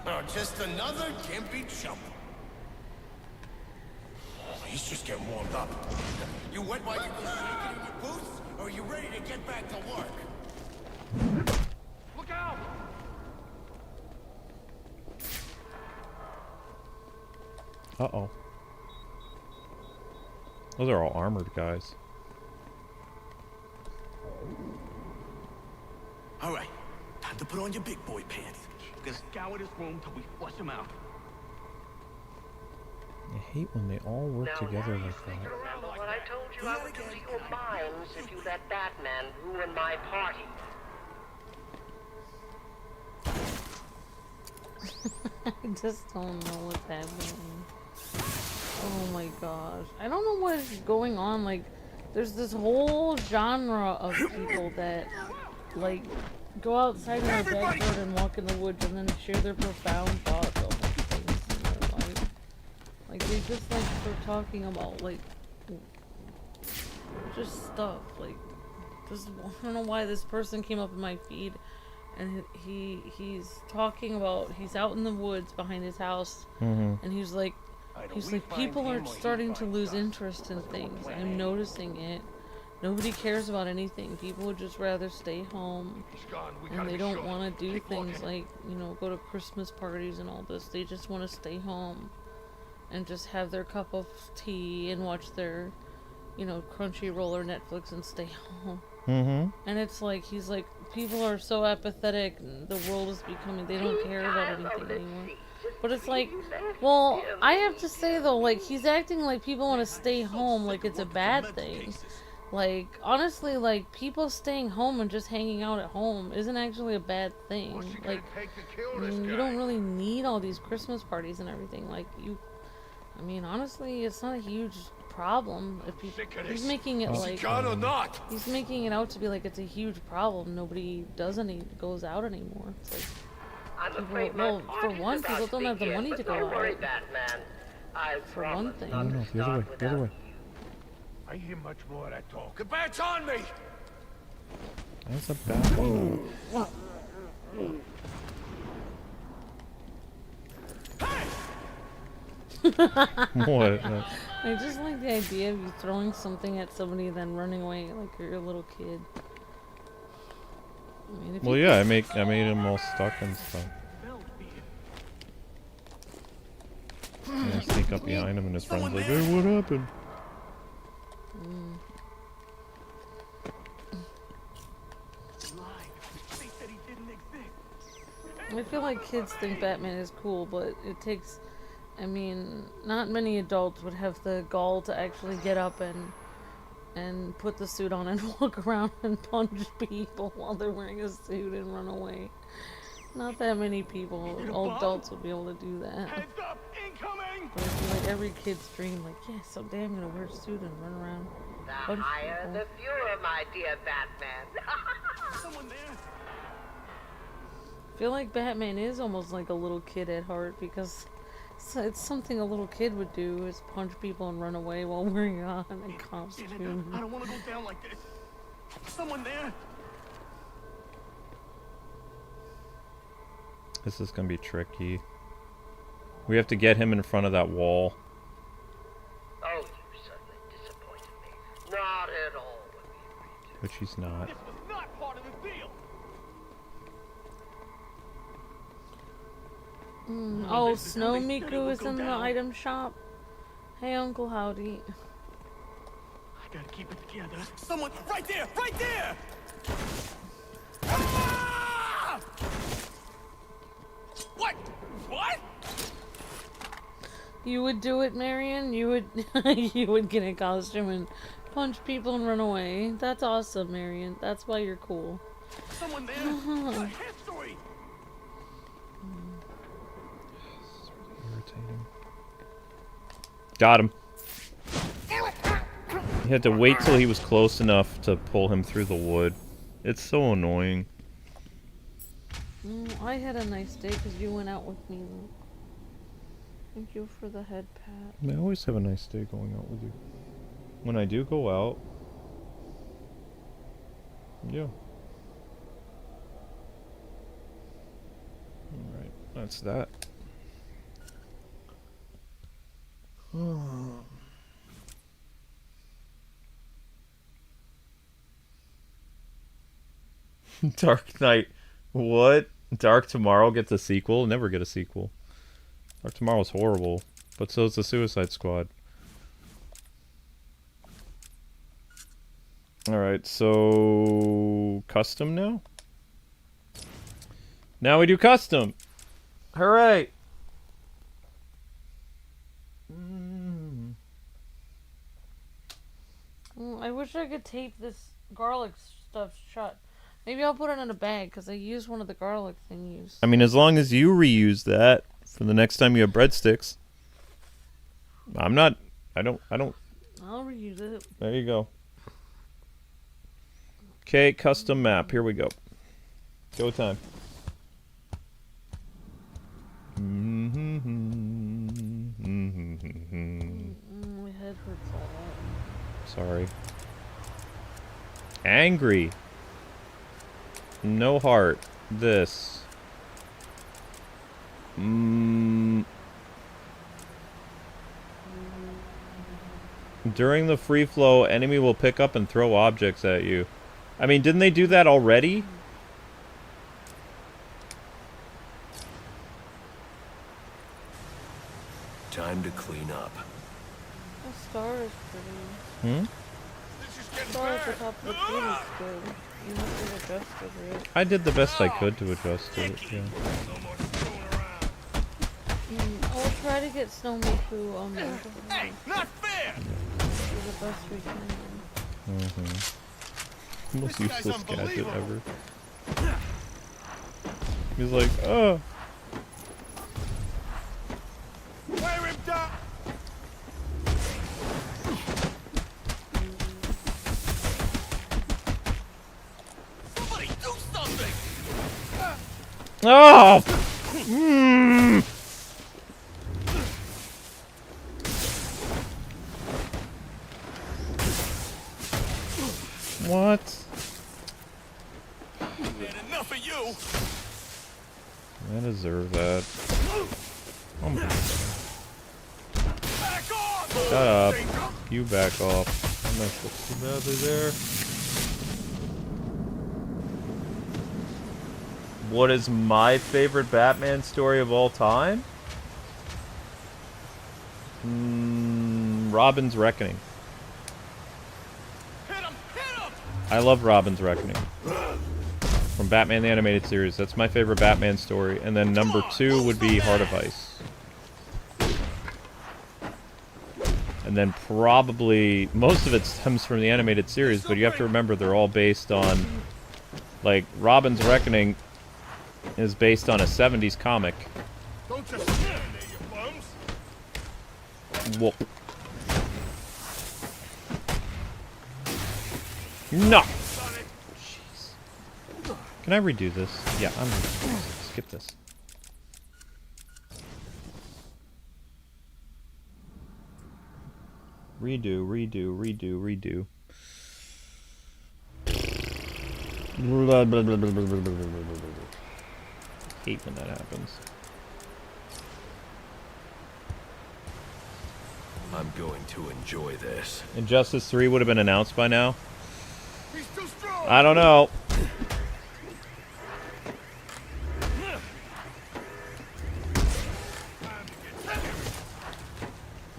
Oh, just another gimpy chump. He's just getting warmed up. You wet while you go shaking in your boots, or are you ready to get back to work? Look out! Uh-oh. Those are all armored guys. All right, time to put on your big boy pants. We're gonna scour this room till we flush him out. I hate when they all work together like that. Remember what I told you I would do to your minds if you let Batman ruin my party. I just don't know what's happening. Oh my gosh. I don't know what is going on. Like, there's this whole genre of people that, like, go outside in their backyard and walk in the woods and then share their profound thoughts on things in their life. Like, they just, like, start talking about, like, just stuff. Like, just, I don't know why this person came up in my feed. And he's talking about, he's out in the woods behind his house, and he's like, people are starting to lose interest in things. I'm noticing it. Nobody cares about anything. People would just rather stay home, and they don't want to do things like, you know, go to Christmas parties and all this. They just want to stay home and just have their cup of tea and watch their, you know, Crunchyroll or Netflix and stay home. And it's like, he's like, people are so apathetic, and the world is becoming, they don't care about anything anymore. But it's like, well, I have to say though, like, he's acting like people want to stay home like it's a bad thing. Like, honestly, like, people staying home and just hanging out at home isn't actually a bad thing. Like, I mean, you don't really need all these Christmas parties and everything. Like, I mean, honestly, it's not a huge problem. If he's making it like, he's making it out to be like it's a huge problem. Nobody goes out anymore. It's like, well, for one, people don't have the money to go out. For one thing. No, the other way, the other way. I hear much more of that talk. The bat's on me. That's a bad thing. What? I just like the idea of you throwing something at somebody and then running away like you're a little kid. I mean, Well, yeah, I made him all stuck and stuff. And I sneak up behind him, and his friend's like, "Hey, what happened?" I feel like kids think Batman is cool, but it takes, I mean, not many adults would have the gall to actually get up and put the suit on and walk around and punch people while they're wearing a suit and run away. Not that many people, all adults would be able to do that. Heads up, incoming. But I feel like every kid's dream, like, yeah, someday I'm gonna wear a suit and run around. The punch higher people. the fewer, my dear Batman. Someone there. I feel like Batman is almost like a little kid at heart, because it's something a little kid would do, is punch people and run away while wearing on a costume. I don't want to go down like this. Someone there. This is gonna be tricky. We have to get him in front of that wall. Oh, you certainly disappointed me. Not at all what we agreed to. Which he's not. This was not part of the deal. Oh, Snow Miku is in the item shop. Hey, Uncle Howdy. I gotta keep it together. Someone right there! Right there! Ah! What? What? You would do it, Marion? You would you would get a costume and punch people and run away. That's awesome, Marion. That's why you're cool. Someone there. The history. Irritating. Got him. You had to wait till he was close enough to pull him through the wood. It's so annoying. I had a nice day because you went out with me. Thank you for the head pat. I always have a nice day going out with you. When I do go out, yeah. Alright, that's that. Dark Knight. What? Dark Tomorrow gets a sequel? Never get a sequel. Dark Tomorrow's horrible, but so is the Suicide Squad. Alright, so... Custom now? Now we do custom! Hooray! I wish I could tape this garlic stuff shut. Maybe I'll put it in a bag because I used one of the garlic thingies. I mean, as long as you reuse that for the next time you have breadsticks. I'm not... I don't... I'll reuse it. There you go. Okay, custom map. Here we go. Go time. My head hurts all that. Sorry. Angry. No heart. This. During the free flow, enemy will pick up and throw objects at you. I mean, didn't they do that already? Time to clean up. The star is pretty. The star at the top of the tree is good. You must have adjusted it. I did the best I could to adjust to it, yeah. I'll try to get Snowmaku Hey, not fair! do the best we can. Most useless gadget ever. He's like, oh. Wear him down! Somebody do something! Oh! What? Man, enough of you! I deserve that. Oh my God. Back off! Shut up. You back off. I messed up too badly there. What is my favorite Batman story of all time? Robin's Reckoning. Hit him! Hit him! I love Robin's Reckoning. From Batman the Animated Series. That's my favorite Batman story. And then number 2 would be Heart of Ice. And then probably... most of it stems from the animated series, but you have to remember they're all based on... like, Robin's Reckoning is based on a 70s comic. Don't just stand there, you bums! Whoop. No! Jeez. Can I redo this? Yeah, I'm gonna skip this. Redo, redo, redo, redo. Blah, blah, blah, blah, blah, blah, blah, blah, blah. Hate when that happens. I'm going to enjoy this. Injustice 3 would have been announced by now. He's too strong! I don't know.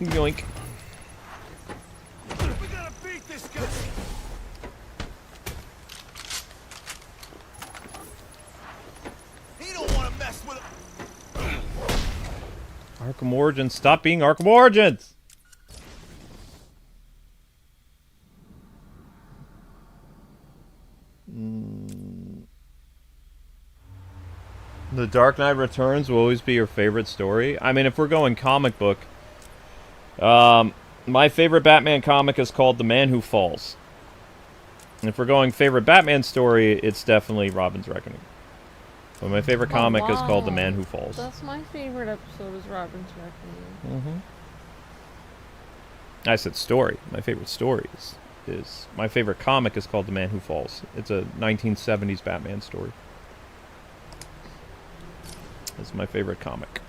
Yoink. We gotta beat this guy! He don't want to mess with him! Arkham Origins. Stop being Arkham Origins! The Dark Knight Returns will always be your favorite story. I mean, if we're going comic book, my favorite Batman comic is called The Man Who Falls. And if we're going favorite Batman story, it's definitely Robin's Reckoning. But my favorite comic is called The Man Who Falls. That's my favorite episode is Robin's Reckoning. I said story. My favorite story is my favorite comic is called The Man Who Falls. It's a 1970s Batman story. It's my favorite comic.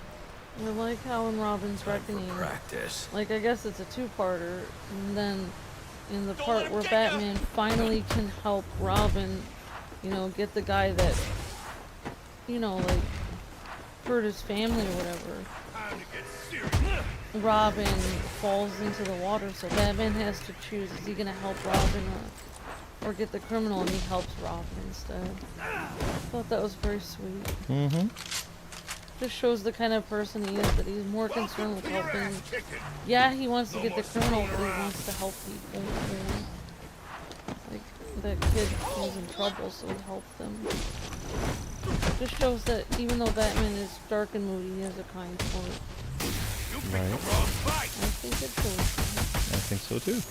I like how in Robin's Reckoning, Practice. like I guess it's a two-parter, and then in the part where Batman finally can help Robin, you know, get the guy that, you know, like, hurt his family or whatever. Robin falls into the water, so Batman has to choose, is he gonna help Robin or get the criminal, and he helps Robin instead. I thought that was very sweet. Just shows the kind of person he is, that he's more concerned with helping. Yeah, he wants to get the criminal, but he wants to help people. Like, that kid was in trouble, so he helped them. Just shows that even though Batman is dark and moody, he has a kind heart. Right. I think it shows. I think so too.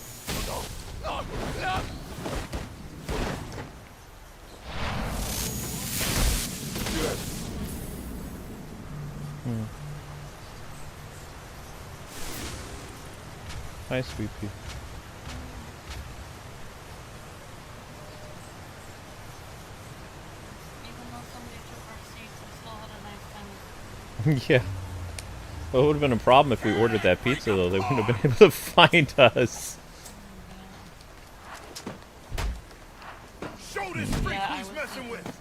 Hi, sweet pea. Even though somebody took our seats, we still had a nice time. Yeah. Well, it would have been a problem if we ordered that pizza, though. They wouldn't have been able to find us. Show this freak who's messing with.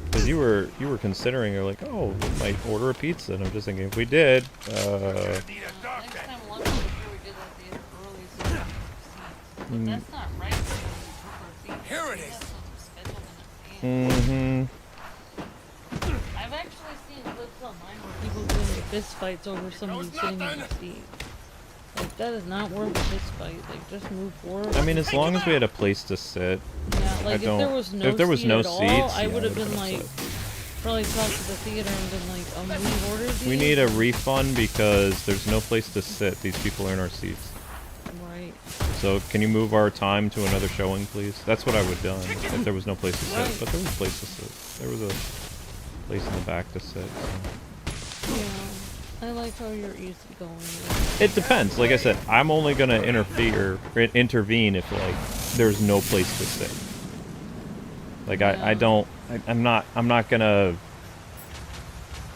Because you were considering, you're like, oh, we might order a pizza. And I'm just thinking, if we did, Need a doctor. Next time, lucky we did that theater early, so we have seats. But that's not right. Because we took our seats. Here it We is. have something scheduled in advance. I've actually seen clips online where people doing fist fights over somebody sitting in the seat. Like, that is not worth a fist fight. Like, just move forward. I mean, as long as we had a place to sit. Yeah, like, don't- if there was no seat at all, seats, I yeah, would have I would've been been like, upset. probably talked to the theater and been like, we ordered these. We need a refund because there's no place to sit. These people are in our seats. Right. So can you move our time to another showing, please? That's what I would have done if there was no place to sit. Right. But there was a place to sit. There was a place in the back to sit. So. Yeah. I like how you're easygoing. It depends. Like I said, I'm only gonna intervene if like there's no place to sit. Like I'm not gonna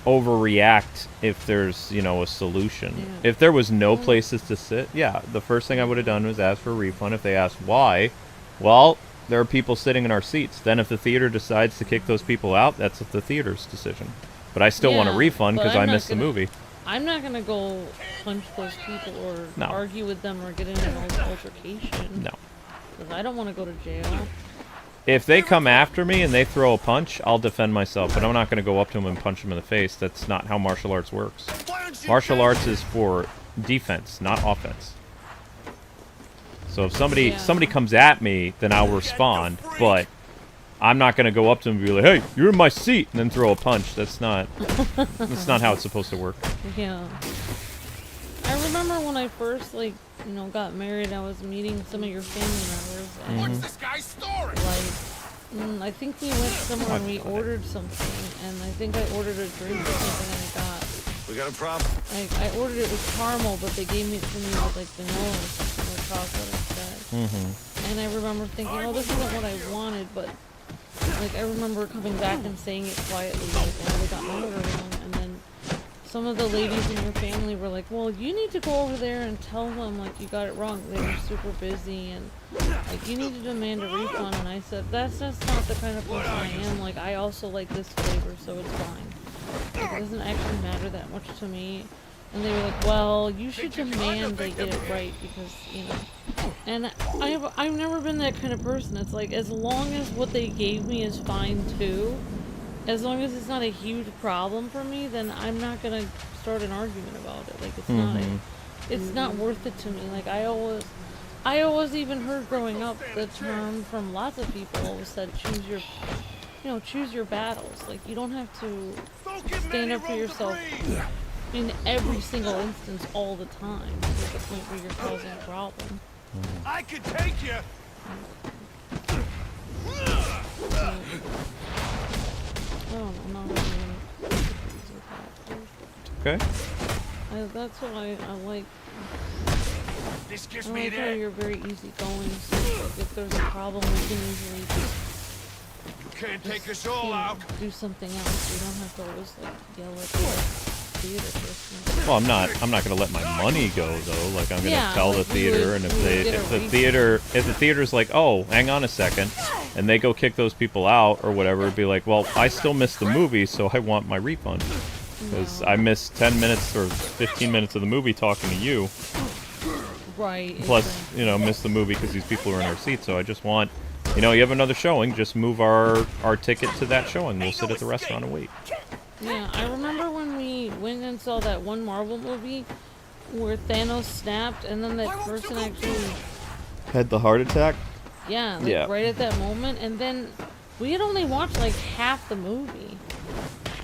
overreact if there's, you know, a solution. Yeah. If there was no places to sit, yeah, the first thing I would have done was ask for a refund. If they asked why, well, there are people sitting in our seats. Then if the theater decides to kick those people out, that's the theater's decision. But I still want a Yeah, refund but because I'm I not missed the gonna- movie. I'm not gonna go punch those people or No. argue with them or get in an altercation. No. Because I don't want to go to jail. If they come after me and they throw a punch, I'll defend myself, but I'm not going to go up to them and punch them in the face. That's not how martial arts works. Martial arts is for defense, not offense. So if somebody comes at me, then I'll respond, but I'm not going to go up to them and be like, "Hey, you're in my seat," and then throw a punch. That's not how it's supposed to work. Yeah. I remember when I first, like, you know, got married, I was meeting some of your family members, and, What's this guy's story? like, I think we went somewhere and we ordered something, and I think I ordered a drink or something, and I got, We got a problem. I ordered it with caramel, but they gave it to me with, like, vanilla or something, or chocolate instead. And I remember thinking, oh, this isn't what I wanted, but, like, I remember coming back and saying it quietly, like, when we got my order wrong, and then some of the ladies in your family were like, well, you need to go over there and tell them, like, you got it wrong. They were super busy, and, like, you need to demand a refund. And I said, that's just not the kind of person I am. Like, I also like this flavor, so it's fine. Like, it doesn't actually matter that much to me. And they were like, well, you should demand they get it right, because, you know. And I've never been that kind of person. It's like, as long as what they gave me is fine, too, as long as it's not a huge problem for me, then I'm not gonna start an argument about it. Like, it's not worth it to me. Like, I always even heard growing up the term from lots of people always said, choose your battles. Like, you don't have to stand up for yourself in every single instance all the time to the point where you're causing a problem. I could take you. I don't know, I'm Okay. That's why I like. This gives I me like an how edge. you're very easygoing. So like, if there's a problem, we can easily You can't take us you all know, out. do something else. We don't have to always like yell at the theater person. Well, I'm not gonna let my money go though. Like, I'm gonna Yeah, tell the like, we theater, would- and we would get a if the theater's like, oh, hang on a second, and they go kick those people out or whatever, it'd be like, well, I still missed the movie, so I want my refund because I missed 10 minutes or 15 minutes of the movie talking to you. Right. Plus, exactly. you know, missed the movie because these people are in our seats. So I just want, you know, you have another showing, just move our ticket to that showing. We'll sit at the restaurant and wait. Yeah, I remember when we went and saw that one Marvel movie where Thanos snapped, and then that person actually, Had the heart attack? yeah, like Yeah. right at that moment, and then we had only watched like half the movie.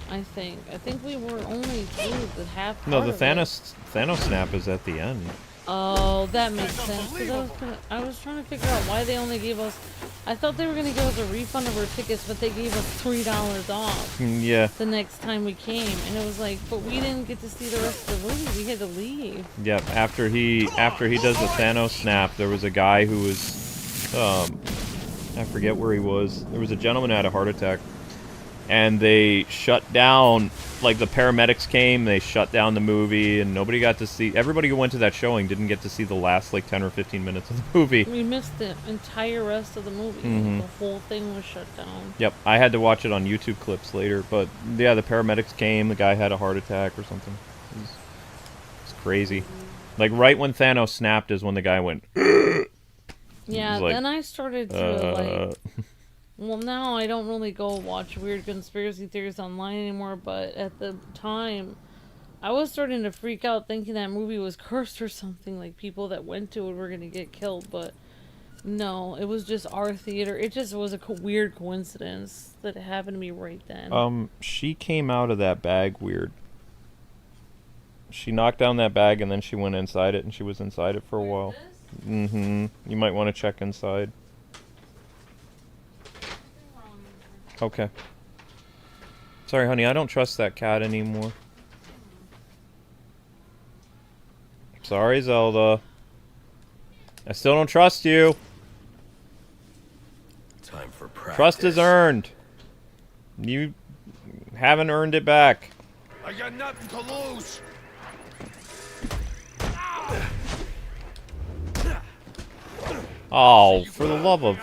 I think we were only through the half. No, part the of it. Thanos snap is at the end. Oh, that makes sense. 'Cause I was trying to figure out why they only gave us. I thought they were gonna give us a refund of our tickets, but they gave us $3 off Yeah. the next time we came, and it was like, but we didn't get to see the rest of the movie. We had to leave. Yep. After he does the Thanos snap, there was a guy who was, I forget where he was. There was a gentleman who had a heart attack, and they shut down. Like, the paramedics came, they shut down the movie, and nobody got to see. Everybody who went to that showing didn't get to see the last like 10 or 15 minutes of the movie. We missed the entire rest of the movie. Mhm. The whole thing was shut down. Yep, I had to watch it on YouTube clips later, but yeah, the paramedics came, the guy had a heart attack or something. It's crazy. Like, right when Thanos snapped is when the guy went, Yeah, like, then I started to like. Well, now I don't really go watch weird conspiracy theories online anymore, but at the time, I was starting to freak out thinking that movie was cursed or something, like people that went to it were going to get killed, but no, it was just our theater. It just was a weird coincidence that it happened to be right then. She came out of that bag weird. She knocked down that bag and then she went inside it, and she was inside it for a while. Mm-hmm. You might want to check inside. Okay. Sorry, honey, I don't trust that cat anymore. Sorry, Zelda. I still don't trust you. Time for practice. Trust is earned. You haven't earned it back. I got nothing to lose. Oh, for the love of...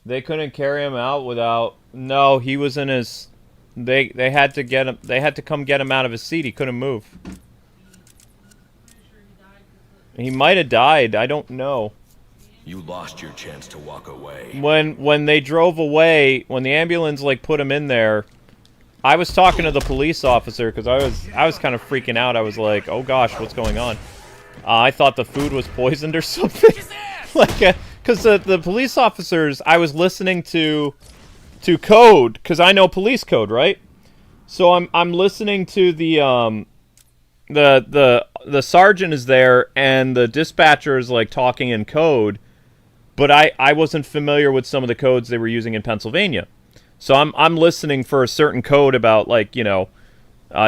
They couldn't carry him out without... No, he was in his... They had to get him... They had to come get him out of his seat. He couldn't move. He might have died. I don't know. You lost your chance to walk away. When they drove away, when the ambulance like put him in there, I was talking to the police officer because I was kind of freaking out. I was like, "Oh gosh, what's going on?" I thought the food was poisoned or something. Like, because the police officers, I was listening to code because I know police code, right? So I'm listening to the sergeant is there and the dispatcher is like talking in code. But I wasn't familiar with some of the codes they were using in Pennsylvania. So I'm listening for a certain code about, like, you know,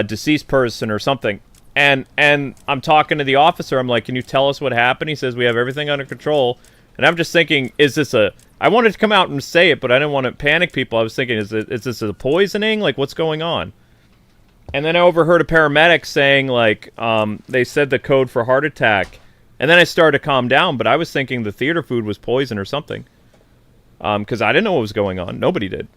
deceased person or something. And I'm talking to the officer. I'm like, can you tell us what happened? He says, we have everything under control. And I'm just thinking, is this a... I wanted to come out and say it, but I didn't want to panic people. I was thinking, is this a poisoning? Like, what's going on? And then I overheard a paramedic saying, like, they said the code for heart attack. And then I started to calm down, but I was thinking the theater food was poison or something. Because I didn't know what was going on. Nobody did.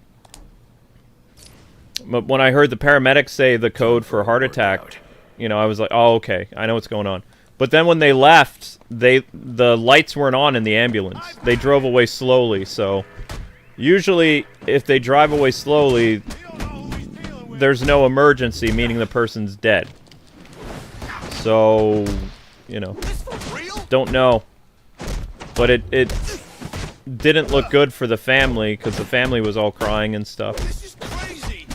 But when I heard the paramedics say the code for heart attack, you know, I was like, oh, okay, I know what's going on. But then when they left, the lights weren't on in the ambulance. They drove away slowly, so... Usually, if they drive away slowly, there's no emergency, meaning the person's dead. So... You know, don't know, but it didn't look good for the family because the family was all crying and stuff. This is crazy.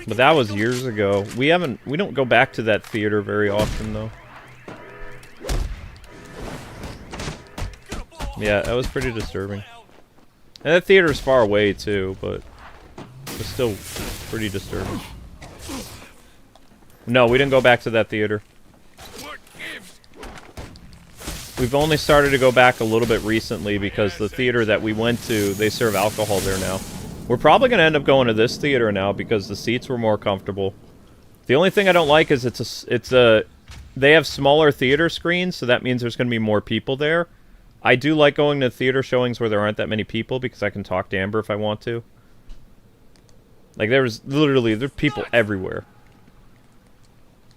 But that was years ago. We don't go back to that theater very often, though. Yeah, that was pretty disturbing. And that theater's far away, too, but it's still pretty disturbing. No, we didn't go back to that theater. We've only started to go back a little bit recently because the theater that we went to, they serve alcohol there now. We're probably going to end up going to this theater now because the seats were more comfortable. The only thing I don't like is they have smaller theater screens, so that means there's going to be more people there. I do like going to theater showings where there aren't that many people because I can talk to Amber if I want to. Like, there's people everywhere.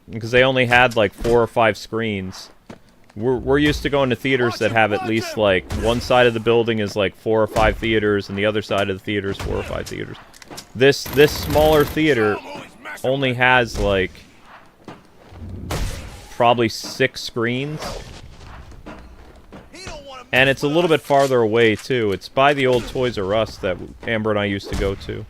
Because they only had, like, 4 or 5 screens. We're used to going to theaters that have at least, like, one side of the building is, like, 4 or 5 theaters, and the other side of the theater is 4 or 5 theaters. This smaller theater only has, like, probably 6 screens. And it's a little bit farther away, too. It's by the old Toys R Us that Amber and I used to go to.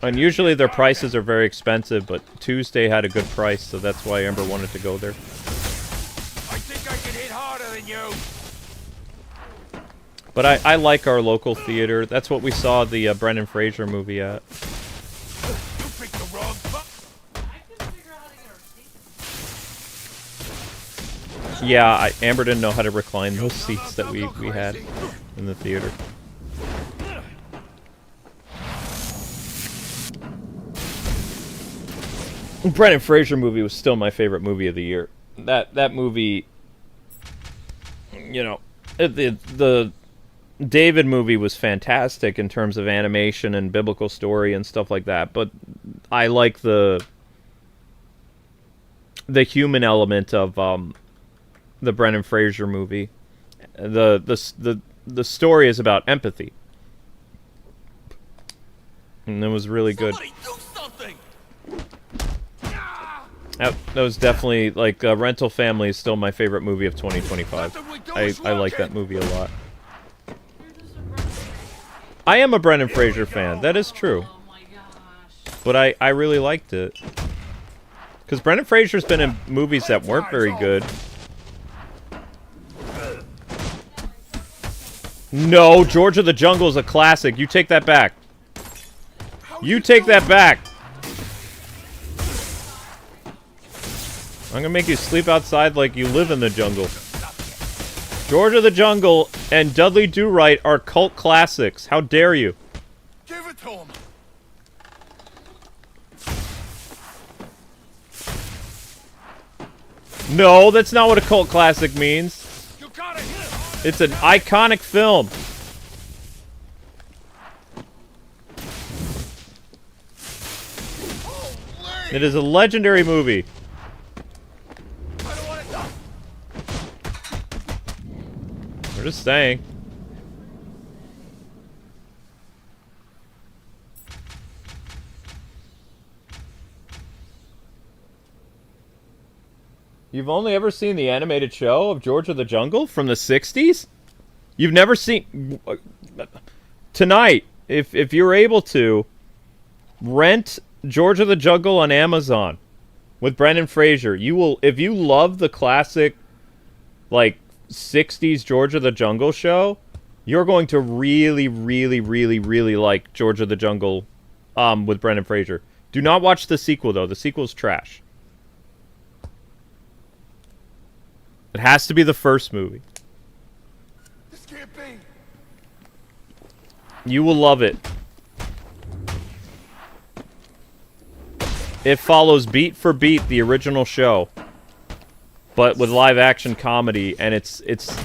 And usually their prices are very expensive, but Tuesday had a good price, so that's why Amber wanted to go there. I think I can hit harder than you. But I like our local theater. That's what we saw the Brendan Fraser movie at. You picked the wrong Yeah, Amber didn't know how to recline those seats that we had in the theater. Brendan Fraser movie was still my favorite movie of the year. That movie, you know, the David movie was fantastic in terms of animation and biblical story and stuff like that. But I like the human element of the Brendan Fraser movie. The story is about empathy, and it was really good. That was definitely, like, Rental Family is still my favorite movie of 2025. I like that movie a lot. I am a Brendan Fraser fan, that is true. But I really liked it. Because Brendan Fraser's been in movies that weren't very good. No, George of the Jungle is a classic. You take that back. You take that back. I'm gonna make you sleep outside like you live in the jungle. George of the Jungle and Dudley Do-Right are cult classics. How dare you? Give it to him. No, that's not what a cult classic means. You gotta hit him. It's an iconic film. It is a legendary movie. We're just saying. You've only ever seen the animated show of George of the Jungle from the 60s? You've never seen... Tonight, if you're able to, rent George of the Jungle on Amazon with Brendan Fraser. You will, if you love the classic, like, 60s George of the Jungle show, you're going to really, really, really, really like George of the Jungle with Brendan Fraser. Do not watch the sequel, though. The sequel's trash. It has to be the first movie. This can't be. You will love it. It follows beat for beat the original show, but with live-action comedy, and it's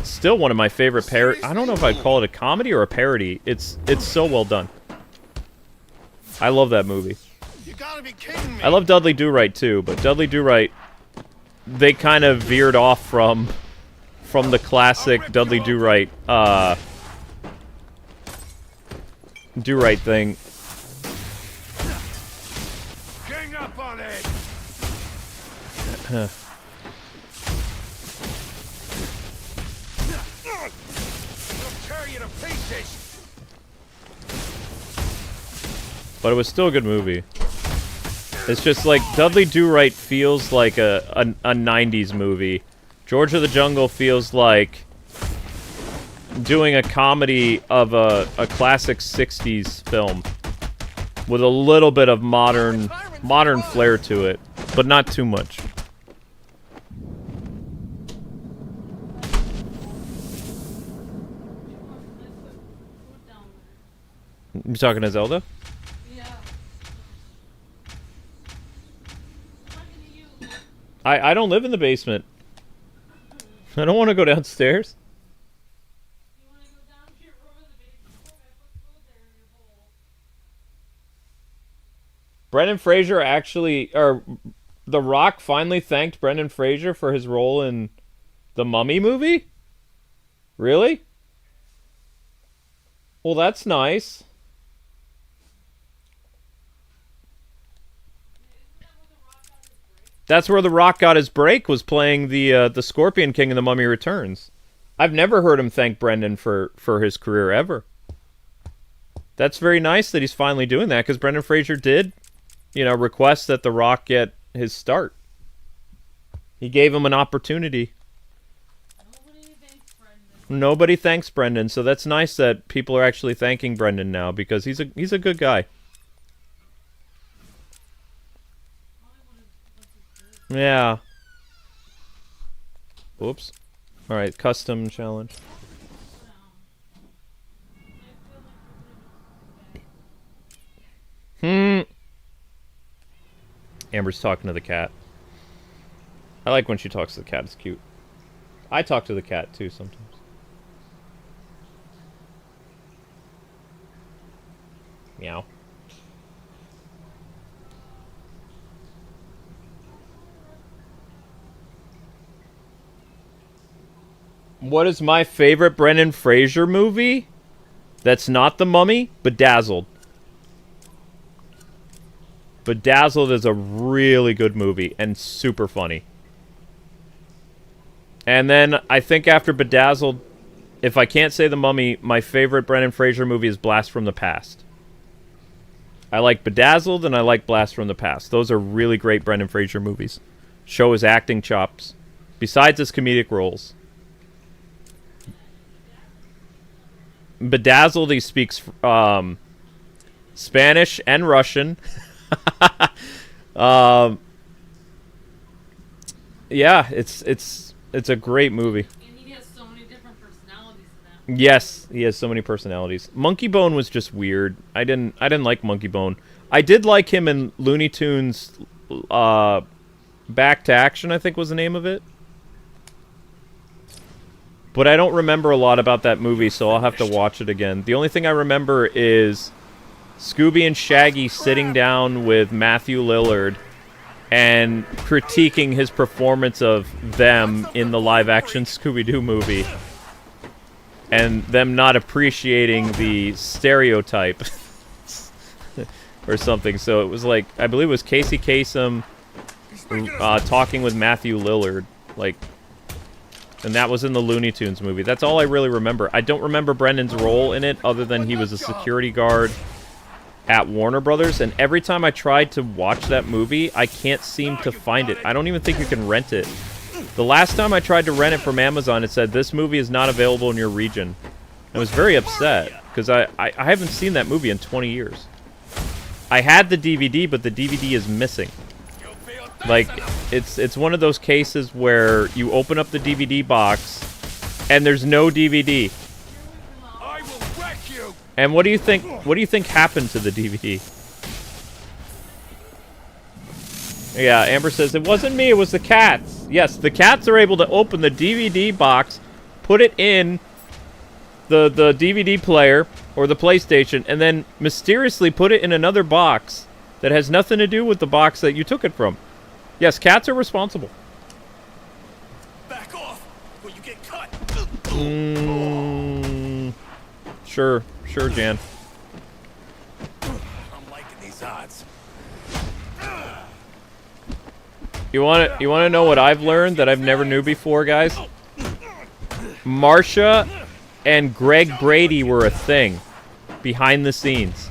still one of my favorite I don't know if I'd call it a comedy or a parody. It's so well done. I love that movie. You gotta be kidding me. I love Dudley Do-Right too, but Dudley Do-Right, they kind of veered off from the classic Dudley Do-Right Do-Right thing. Gang up on it. I'll tear you to pieces. But it was still a good movie. It's just like Dudley Do-Right feels like a 90s movie. George of the Jungle feels like doing a comedy of a classic 60s film with a little bit of modern flair to it, but not too much. You talking to Zelda? I don't live in the basement. I don't want to go downstairs. You want to go down to your room in the basement? I put food there in your bowl. Brendan Fraser actually, or The Rock finally thanked Brendan Fraser for his role in the Mummy movie? Really? Well, that's nice. That's where The Rock got his break, was playing the Scorpion King in The Mummy Returns. I've never heard him thank Brendan for his career, ever. That's very nice that he's finally doing that, because Brendan Fraser did, you know, request that The Rock get his start. He gave him an opportunity. Nobody thanks Brendan, so that's nice that people are actually thanking Brendan now, because he's a good guy. Yeah. Oops. Alright, custom challenge. Amber's talking to the cat. I like when she talks to the cat, it's cute. I talk to the cat too sometimes. Meow. What is my favorite Brendan Fraser movie? That's not The Mummy? Bedazzled. Bedazzled is a really good movie and super funny. And then I think after Bedazzled, if I can't say The Mummy, my favorite Brendan Fraser movie is Blast from the Past. I like Bedazzled and I like Blast from the Past. Those are really great Brendan Fraser movies. Show his acting chops, besides his comedic roles. Bedazzled, he speaks Spanish and Russian. Yeah, it's a great movie. And he has so many different personalities in that. Yes, he has so many personalities. Monkey Bone was just weird. I didn't like Monkey Bone. I did like him in Looney Tunes Back to Action, I think was the name of it. But I don't remember a lot about that movie, so I'll have to watch it again. The only thing I remember is Scooby and Shaggy sitting down with Matthew Lillard and critiquing his performance of them in the live-action Scooby-Doo movie. And them not appreciating the stereotype or something. So it was like, I believe it was Casey Kasem talking with Matthew Lillard. Like, and that was in the Looney Tunes movie. That's all I really remember. I don't remember Brendan's role in it, other than he was a security guard at Warner Brothers. And every time I tried to watch that movie, I can't seem to find it. I don't even think you can rent it. The last time I tried to rent it from Amazon, it said, this movie is not available in your region. I was very upset, because I haven't seen that movie in 20 years. I had the DVD, but the DVD is missing. Like, it's one of those cases where you open up the DVD box and there's no DVD. I will wreck you. And what do you think happened to the DVD? Yeah, Amber says, it wasn't me, it was the cats. Yes, the cats are able to open the DVD box, put it in the DVD player or the PlayStation, and then mysteriously put it in another box that has nothing to do with the box that you took it from. Yes, cats are responsible. Back off, or you get cut. Sure, Jan. I'm liking these odds. You want to know what I've learned that I've never knew before, guys? Marsha and Greg Brady were a thing behind the scenes.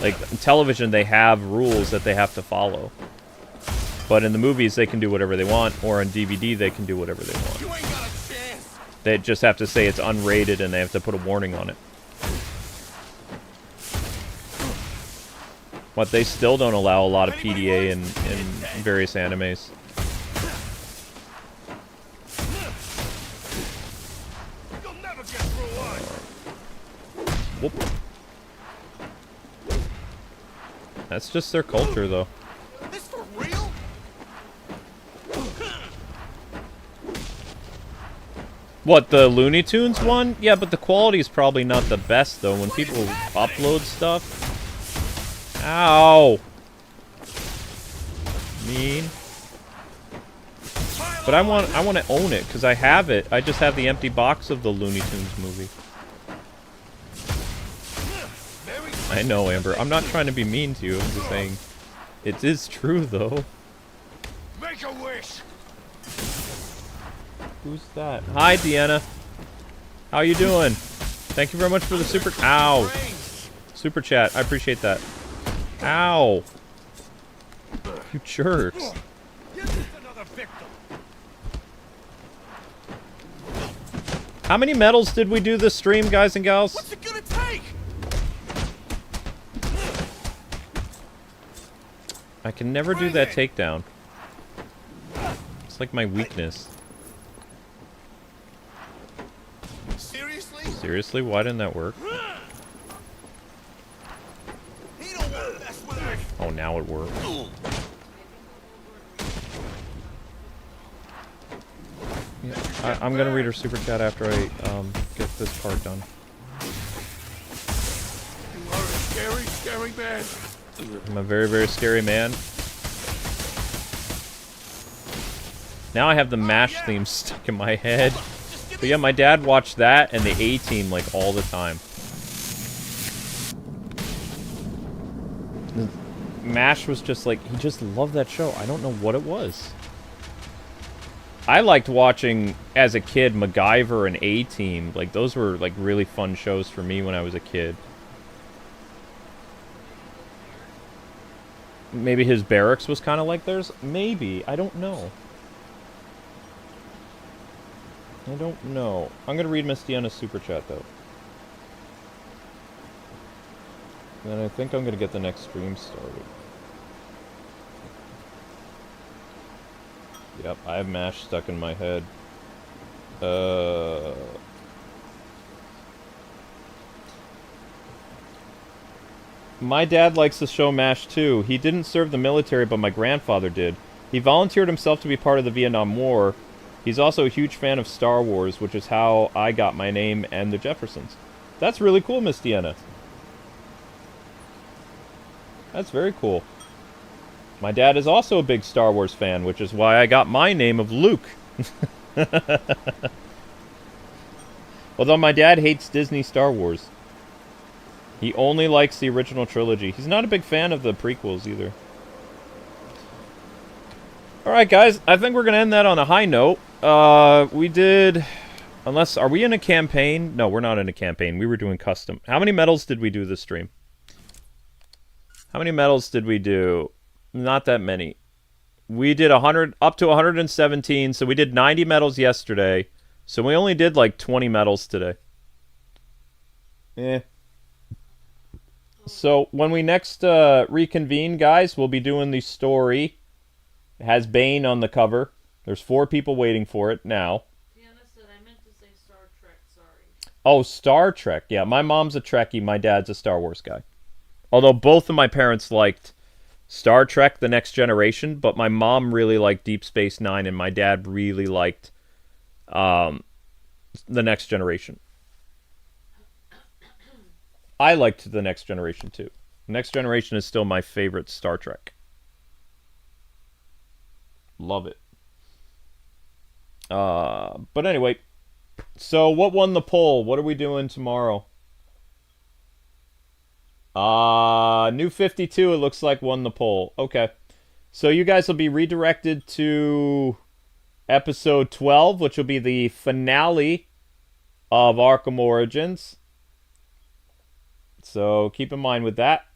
Like, in television, they have rules that they have to follow. But in the movies, they can do whatever they want, or on DVD, they can do whatever they want. You ain't got a chance. They just have to say it's unrated, and they have to put a warning on it. But they still don't allow a lot of PDA in various animes. You'll never get through us. Whoop. That's just their culture, though. This for real? What, the Looney Tunes one? Yeah, but the quality is probably not the best, though. When people upload stuff... Ow! Mean. But I want to own it, because I have it. I just have the empty box of the Looney Tunes movie. I know, Amber. I'm not trying to be mean to you. I'm just saying... It is true, though. Make a wish. Who's that? Hi, Deanna. How you doing? Thank you very much for the super... Ow! Super chat. I appreciate that. Ow! You jerks. You're just another victim. How many medals did we do this stream, guys and gals? What's it gonna take? I can never do that takedown. It's like my weakness. Seriously? Seriously? Why didn't that work? He don't want to mess with us. Oh, now it worked. Yeah, I'm gonna read her super chat after I get this part done. You are a scary, scary man. I'm a very, very scary man. Now I have the MASH theme stuck in my head. But yeah, my dad watched that and the A-Team like all the time. MASH was just like, he just loved that show. I don't know what it was. I liked watching, as a kid, MacGyver and A-Team. Like, those were like really fun shows for me when I was a kid. Maybe his barracks was kind of like theirs? Maybe. I don't know. I don't know. I'm going to read Miss Deanna's super chat, though. And then I think I'm going to get the next stream started. Yep, I have MASH stuck in my head. My dad likes the show MASH too. He didn't serve the military, but my grandfather did. He volunteered himself to be part of the Vietnam War. He's also a huge fan of Star Wars, which is how I got my name and the Jeffersons. That's really cool, Miss Deanna. That's very cool. My dad is also a big Star Wars fan, which is why I got my name of Luke. Although my dad hates Disney Star Wars. He only likes the original trilogy. He's not a big fan of the prequels either. Alright guys, I think we're going to end that on a high note. We did... Unless, are we in a campaign? No, we're not in a campaign. We were doing custom. How many medals did we do this stream? How many medals did we do? Not that many. We did 100, up to 117, so we did 90 medals yesterday. So we only did like 20 medals today. Eh. So when we next reconvene, guys, we'll be doing the story. It has Bane on the cover. There's 4 people waiting for it now. Deanna said I meant to say Star Trek, sorry. Oh, Star Trek. Yeah, my mom's a Trekkie. My dad's a Star Wars guy. Although both of my parents liked Star Trek The Next Generation, but my mom really liked Deep Space Nine, and my dad really liked The Next Generation. I liked The Next Generation, too. The Next Generation is still my favorite Star Trek. Love it. But anyway, so what won the poll? What are we doing tomorrow? New 52, it looks like, won the poll. Okay. So you guys will be redirected to episode 12, which will be the finale of Arkham Origins. So keep in mind with that.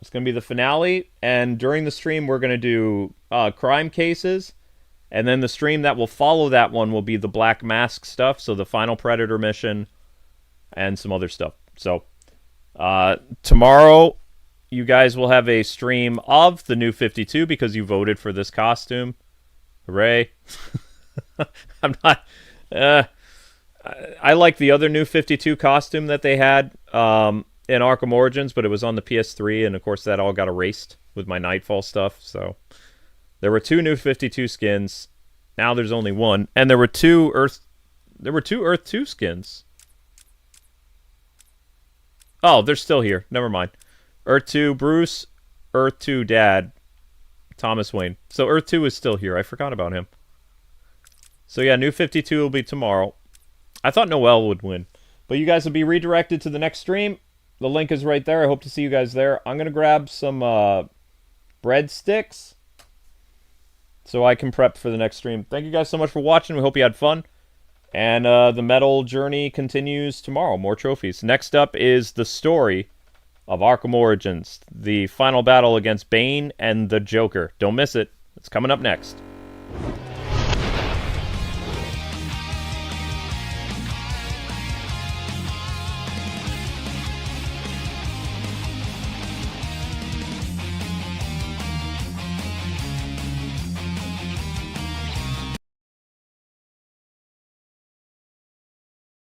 It's going to be the finale, and during the stream, we're going to do crime cases, and then the stream that will follow that one will be the Black Mask stuff, so the final Predator mission, and some other stuff. So, tomorrow, you guys will have a stream of the new 52 because you voted for this costume. Hooray. I'm not... I like the other new 52 costume that they had in Arkham Origins, but it was on the PS3, and of course that all got erased with my Nightfall stuff, so... There were 2 new 52 skins. Now there's only 1. And there were 2 Earth 2 skins. Oh, they're still here. Never mind. Earth 2 Bruce, Earth 2 Dad, Thomas Wayne. So Earth 2 is still here. I forgot about him. So yeah, new 52 will be tomorrow. I thought Noel would win. But you guys will be redirected to the next stream. The link is right there. I hope to see you guys there. I'm going to grab some breadsticks so I can prep for the next stream. Thank you guys so much for watching. We hope you had fun. And the metal journey continues tomorrow. More trophies. Next up is the story of Arkham Origins. The final battle against Bane and the Joker. Don't miss it. It's coming up next.